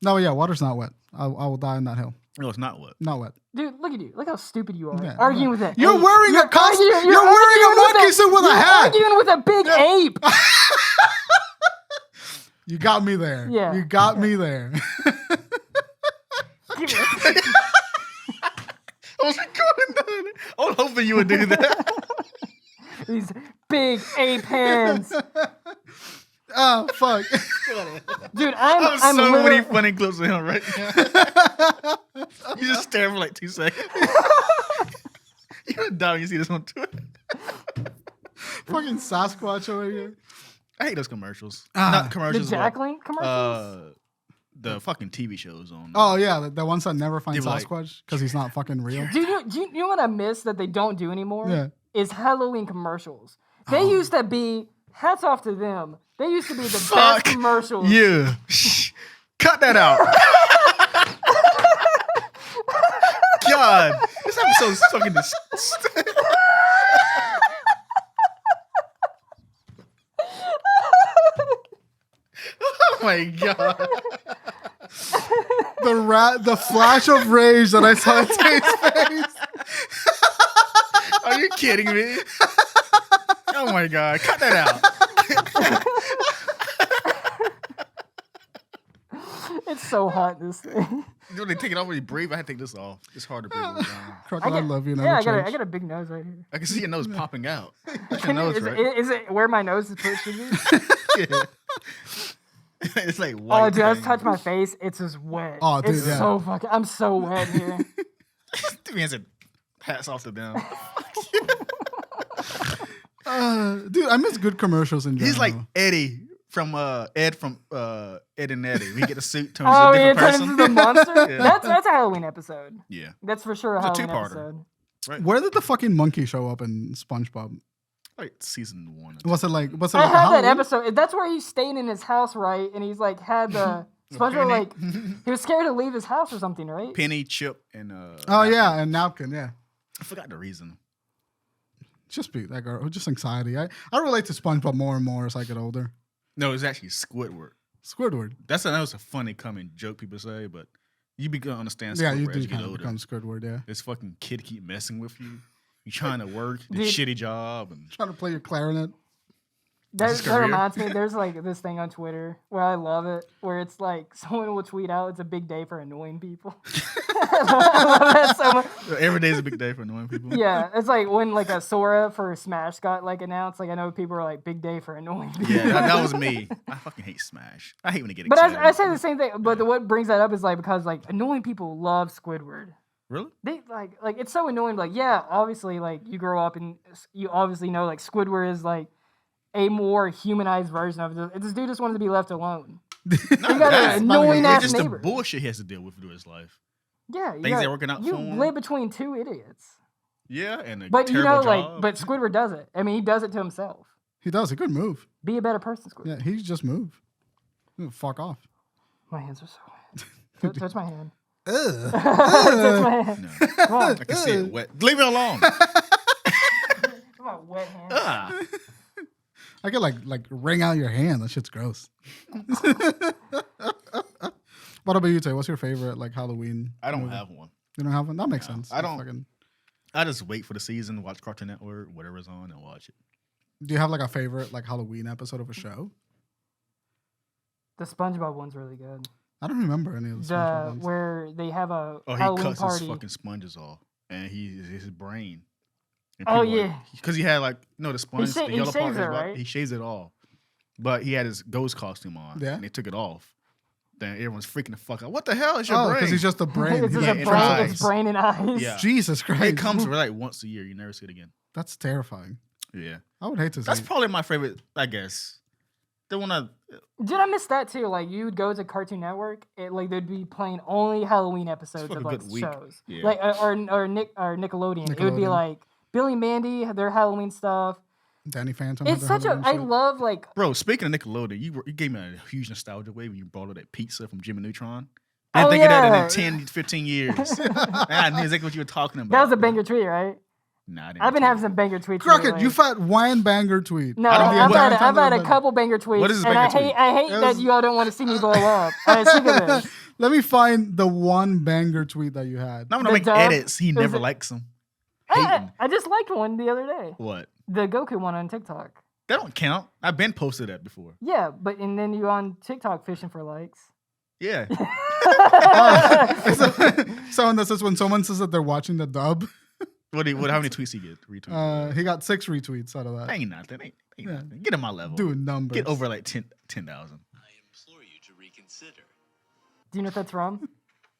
No, yeah, water's not wet. I will die on that hill. No, it's not wet. Not wet. Dude, look at you. Look how stupid you are. Yeah, Arguing with that. You're ape. wearing a costume. arguing- You're wearing a arguing monkey suit with a you're hat. arguing with a big ape. You got me there. Yeah. You got me there. Give me- I was recording. I was hoping you would do that. These big ape hands. Oh, fuck. Dude, I I'm have so many literally... funny clips of him right now. You just stare for like 2 seconds. You're gonna die when you see this on Twitter. Fucking Sasquatch over here. I hate those commercials. The Not The commercials. but, Jacqueline commercials? the fucking TV shows on. Oh, yeah, the ones that never find They were like- Sasquatch because he's not fucking real. Do you know what I miss that they don't do anymore? Yeah. Is Halloween commercials. They used to be, hats off to them, they used to be the Fuck best commercials. Yeah. Shh. Cut that out. God, this episode's fucking disgusting. Oh my god. The flash of rage that I saw in Tate's face. Are you kidding me? Oh my god, cut that out. It's so hot, this thing. When they take it off when you breathe, I had to take this off. It's hard to breathe. with it on. Crocodile, I love you. Never Yeah, I change. got a big nose right here. I can see your nose popping out. That's Can your you- nose, is, right? is it where my nose is pushed? Yeah. It's like white. Oh, dude, I just thing. touched my face. It's just wet. Oh, dude, it's yeah. so fucking. I'm so wet here. The man said, hats off to them. Dude, I miss good commercials in general. He's like Eddie from Ed and Eddie. We get the suit, turns Oh, into a yeah, different turns person. into the monster. Yeah. That's a Halloween episode. Yeah. That's for sure a It's a Halloween two-parter. episode. Where did the fucking monkey show up in SpongeBob? Like season 1. Was it like? Was it I like a had that Halloween? episode. That's where he stayed in his house, right? And he's like had the SpongeBob like he was scared to leave his house or something, right? Penny, Chip, and Oh yeah, and napkin. Yeah, I forgot the reason. just be that girl. Just anxiety. I relate to SpongeBob more and more as I get older. No, it's actually Squidward. Squidward. That's a funny coming joke people say, but you begin to understand Squidward Yeah, you as do you get kind of older. become Squidward. Yeah, This fucking kid keep messing with you. You trying to work, Dude. this shitty job, and trying to play your clarinet. his That career. reminds me, there's like this thing on Twitter where I love it, where it's like someone will tweet out, it's a big day for annoying people. I love that so much. every day's a big day for annoying people. Yeah, it's like when like a Sora for Smash got like announced. Like I know people are like big day for annoying people. Yeah, that was me. I fucking hate Smash. I hate when they get But excited. I say the same thing. But what brings that up is like because like annoying people love Squidward. Really? They like it's so annoying. Like yeah, obviously like you grow up and you obviously know like Squidward is like a more humanized version of it. This dude just wanted to be left alone. Not You got that. an annoying ass It's just neighbor. the bullshit he has to deal with through his life. Yeah, Things ain't working out you for him. live between two idiots. Yeah, and a But you terrible know, job. like, but Squidward does it. I mean, he does it to himself. He does a good move. Be a better person, Squidward. Yeah, he's just move. Fuck off. My hands are so wet. Touch my hand. Ugh. Touch my hand. No, Come on. I can see it wet. Leave me alone. Come on, wet hand. Ah. I could like wring out your hand. That shit's gross. What about you, Tay? What's your favorite like Halloween? I don't movie? have one. You don't have one? That makes No, sense. I don't- Fucking- I just wait for the season, watch Cartoon Network, whatever's on, and watch it. Do you have like a favorite like Halloween episode of a show? The SpongeBob one's really good. I don't remember any of the SpongeBob ones. Where they have a Oh, he Halloween cuts party. his fucking sponges off. and his brain. And Oh, people, yeah. because he had like the sponge, sha- the he yellow part. shaves Of his it, body, right? He shaves it all, but he had his ghost costume on. Yeah. And they took it off. Then everyone's freaking the fuck out. What the hell is your Oh, brain? because he's just a brain. It's just Yeah, a in brain. eyes. It's brain and eyes. Yeah. Jesus Christ. It comes like once a year. You never see it again. That's terrifying. Yeah, I would hate to see that's it. probably my favorite. I guess the one I. Dude, I missed that too. Like, you would go to Cartoon Network, like they'd be playing only Halloween episodes fucking of like good week. shows, Yeah. like or Nickelodeon. It would be Nickelodeon. like Billy and Mandy, their Halloween stuff. Danny Phantom. It's had the such a. Halloween I shit. love like. Bro, speaking of Nickelodeon, you gave me a huge nostalgia wave when you brought up that pizza from Jimmy Neutron. I Oh, didn't think of that yeah. in 10, 15 years. I knew exactly what you were talking about. That was a bro. banger tweet, right? Nah, I didn't I've been tell having you. some banger tweets. Crockett, lately. you've had one banger tweet. No, I don't I've know had, what- I've had a couple banger tweets. What is this and banger tweet? I hate It that was- you all don't want to see me blow up. I'm sick of this. Let me find the one banger tweet that you had. Now when The I make dub- edits, he is never it- likes them. I just liked one the other day. What? The Goku one on TikTok. That don't count. I've been posted that before. Yeah, but and then you on TikTok fishing for likes. Yeah. So and this is when someone says that they're watching the dub. How many tweets he get? Retweets. He got 6 retweets out of that. Ain't nothing. Ain't Yeah. nothing. Get on my level. Doing numbers. Get over like 10,000. I implore you to reconsider. Do you know what that's from?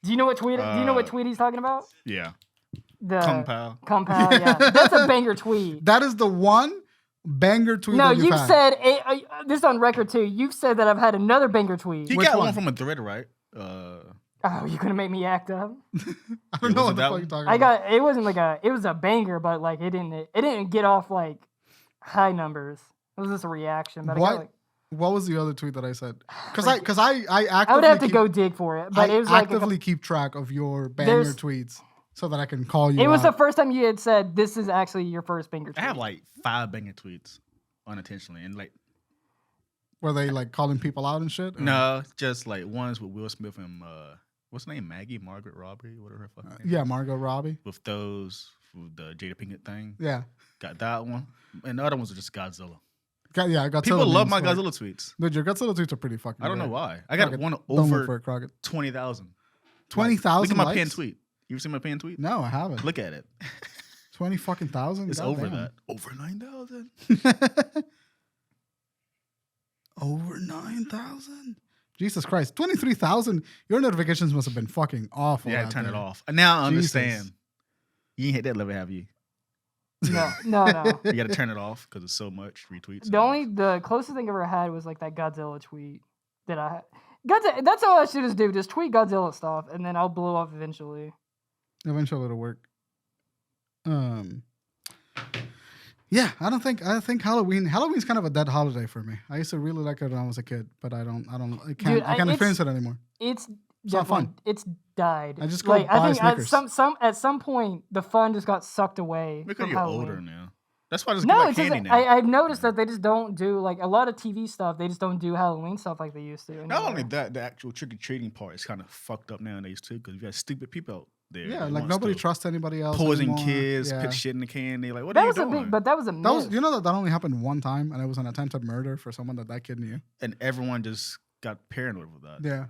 Do you know what tweet? Do you know what tweet he's talking about? Yeah. The Kung Pao. Kung Pao, yeah, that's a banger tweet. That is the one banger tweet No, that you've you've had. said this is on record too. You've said that I've had another banger tweet. He Which got one? one from a thread, right? Oh, you're gonna make me act up. I don't know was what it the that fuck one? you're talking I about. got it wasn't like it was a banger, but like it didn't get off like high numbers. It was just a reaction. But I What? got, like, What was the other tweet that I said? Because I actively I would have to go dig for it. But I it was like actively keep track of your banger There's- tweets so that I can call you. it was the out. first time you had said this is actually your first banger I tweet. have like 5 banger tweets unintentionally. And like, Were they like calling people out and shit? Or- no, just like ones with Will Smith and what's her name? Margaret Robbie, whatever her fucking name. Yeah, Margot Robbie. With those, with the Jada Pinkett thing. Yeah. Got that one. And the other ones are just Godzilla. Yeah, Godzilla. People love my memes, Godzilla tweets. Dude, your Godzilla tweets are pretty fucking I don't know great. why. I got Crockett, one Don't look for over it, Crockett. 20,000. 20,000 Look at my likes? pinned tweet. You ever seen my pinned tweet? No, I haven't. Look at it. 20 fucking thousand? It's God over damn. that. Over 9,000. Over 9,000? Jesus Christ. 23,000? Your notifications must have been fucking awful. Yeah, out turn it there. off. Now I Jesus. understand. You ain't hit that level, have you? No. You got to turn it off because it's so much retweets. The closest thing I ever had was like that Godzilla tweet that I had. Godzilla, that's all I should just do. Just tweet Godzilla stuff, and then I'll blow up eventually. Eventually it'll work. Yeah, I think Halloween's kind of a dead holiday for me. I used to really like it when I was a kid, but I can't experience it anymore. It's not fun. definitely- It's died. I just go like buy I think Snickers. at some point the fun just got sucked away. Because from you're Halloween. older now. That's why I just No, give out it's candy just now. I've noticed that they just don't do like a lot of TV stuff. They just don't do Halloween stuff like they used to. Not anymore. only that, the actual trick-or-treating part is kind of fucked up nowadays too because you got stupid people out there. Yeah, that like wants nobody to trusts anybody else. poison anymore. kids, Yeah. put shit in the candy. Like, what that are you was a doing? big, but that was a That was, myth. you know that only happened one time, and it was an attempted murder for someone that kid knew. And everyone just got paranoid with that. Yeah,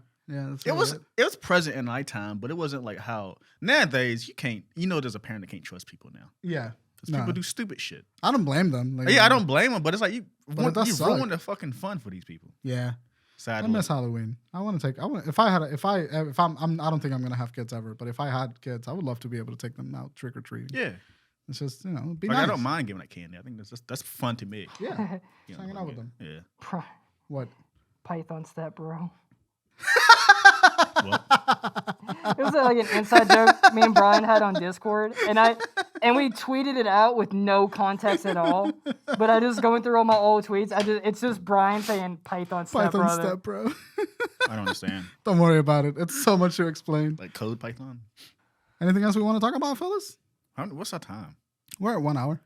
that's It really was present in nighttime, but it wasn't like how nowadays you can't. You know, there's a parent that can't trust people now Yeah, because no. people do stupid shit. I don't blame them. Like, Yeah, I don't blame them, but it's like you But it does suck. ruined the fucking fun for these people. Yeah, I Sadly, miss Halloween. I want to take. I want if I don't think I'm gonna have kids ever, but if I had kids, I would love to be able to take them out trick or treating. yeah. It's just it'd be Like, nice. I don't mind giving that candy. I think that's fun to me. Yeah, You hanging out with them. Yeah. What? Python step, bro. Well, It was like an inside joke me and Bryan had on Discord, and we tweeted it out with no context at all. But I just going through all my old tweets. It's just Bryan saying Python step, Python brother. step, bro. I don't understand. Don't worry about it. It's so much to explain. Like code Python. Anything else we want to talk about, fellas? What's our time? We're at 1 hour.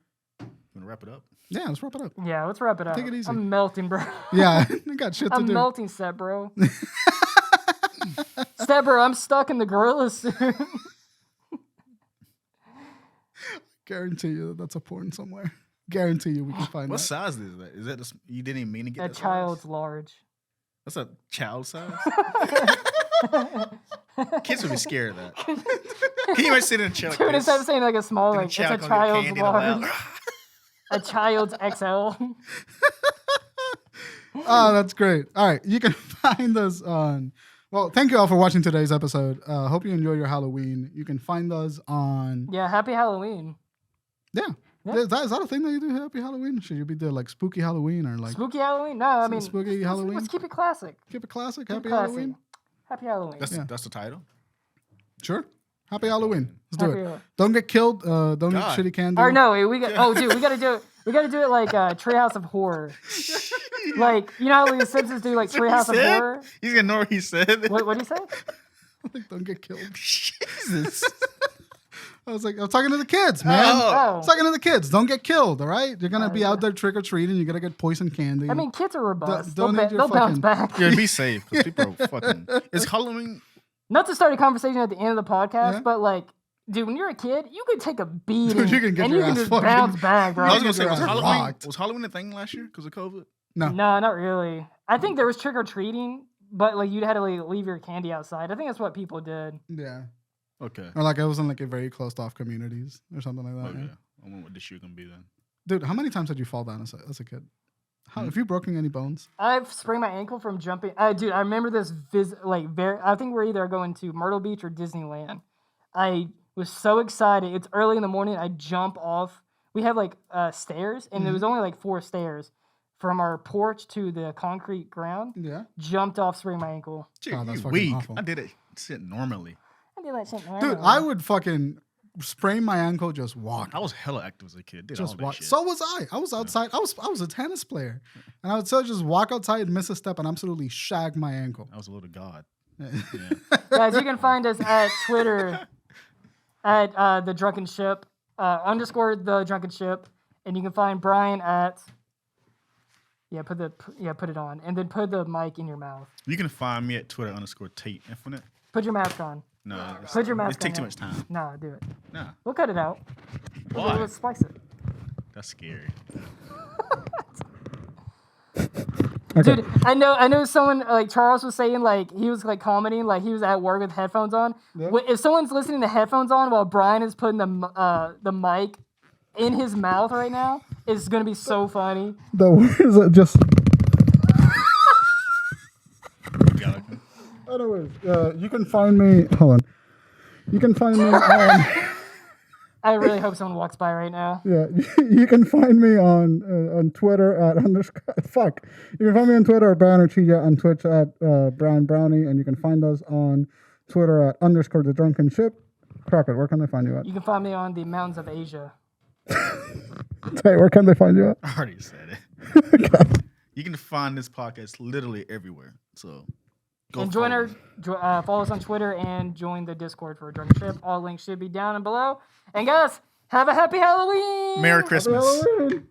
Gonna wrap it up. Yeah, let's wrap it up. Yeah, let's wrap it up. Take it easy. I'm melting, bro. Yeah, I got shit to I'm do. melting, step, bro. Step, bro, I'm stuck in the gorilla suit. Guarantee you that's a porn somewhere. Guarantee you we can find What that. size is that? Is that you didn't even mean to get A that size? child's large. That's a child size. Kids would be scared of that. Can you imagine sitting in a chair like Dude, this? instead of saying like a small, In a like it's chair, a gonna get child's candy in the mouth. large, a child's XL. Oh, that's great. All right. You can find us on. Well, thank you all for watching today's episode. Hope you enjoy your Halloween. You can find us on. Yeah, happy Halloween. Yeah. Yeah. Is that a thing that you do? Happy Halloween? Should you be the like spooky Halloween or like Spooky Halloween? No, I mean spooky Halloween? Let's keep it classic. Keep it classic. Keep it Happy classy. Halloween. Happy Halloween. That's the title. Sure. Happy Halloween. Let's do Happy it. Halloween. Don't get killed. Don't eat God. shitty candy. Or no, we got. Oh, dude, we gotta do it. We gotta do it like Treehouse of Horror. Like you know how the Simpsons do like Treehouse of Horror. He's gonna know what he said. What did he say? Like, don't get killed. Jesus. I was talking to the kids, man. Oh. I was talking to the kids. Don't get killed, all right? You're going to be out there trick-or-treating. You're going to get poison candy. I mean, kids are robust. Don't They'll, eat your they'll bounce fucking- back. Yeah, be safe because people are fucking. Is Halloween? Not to start a conversation at the end of the podcast, Yeah. but like, dude, when you're a kid, you could take a beating Dude, you can get and your you can ass just fucking- bounce back, bro. I was gonna say, Your was ass Halloween, rocked. was Halloween a thing last year because of COVID? No. No, not really. I think there was trick or treating, but like you'd had to like, leave your candy outside. I think that's what people did. Yeah. Okay. Or like I was in like a very closed-off communities or something like that. Okay. Yeah. I wonder what this year gonna be then. Dude, how many times did you fall down as a kid? Have you broken any bones? I've sprained my ankle from jumping. Dude, I remember this I think we're either going to Myrtle Beach or Disneyland. I was so excited. It's early in the morning. I jump off. We have like stairs, and there was only like 4 stairs from our porch to the concrete ground. Yeah. Jumped off, sprained my ankle. Dude, Oh, that's you fucking weak. awful. I did it shit normally. I did that shit. Dude, I would fucking sprain my ankle just walking. I was hella active as a kid. Did all Just that walk. shit. So was I. I was outside. I was a tennis player, and I would still just walk outside, miss a step, and absolutely shag my ankle. I was a little god. Guys, you can find us at Twitter at the Drunken Ship _ the Drunken Ship, and you can find Bryan at put it on, and then put the mic in your mouth. You can find me at Twitter _Tate Infinite. Put your mask on. No, Put your mask it take on. too much time. Nah, do it. Nah, We'll cut it out. why? We'll spice it. That's scary. Dude, I know someone like Charles was saying like he was like commenting like he was at work with headphones on. Yeah. If someone's listening to headphones on while Bryan is putting the mic in his mouth right now, it's gonna be so funny. The words are just. Yeah, okay. Anyways, you can find me. Hold on. You can find me on. I really hope someone walks by right now. Yeah, you can find me on Twitter at fuck. You can find me on Twitter at Bryan Orchilla, on Twitch at BryanBrowny, and you can find us on Twitter at _ the Drunken Ship. Crockett, where can they find you at? You can find me on the mountains of Asia. Hey, where can they find you at? I already said it. You can find this podcast literally everywhere. So go And join follow our follow us on Twitter and join the Discord for Drunken Ship. All links should be down and below. And guys, have a happy Halloween. Merry Christmas. Halloween.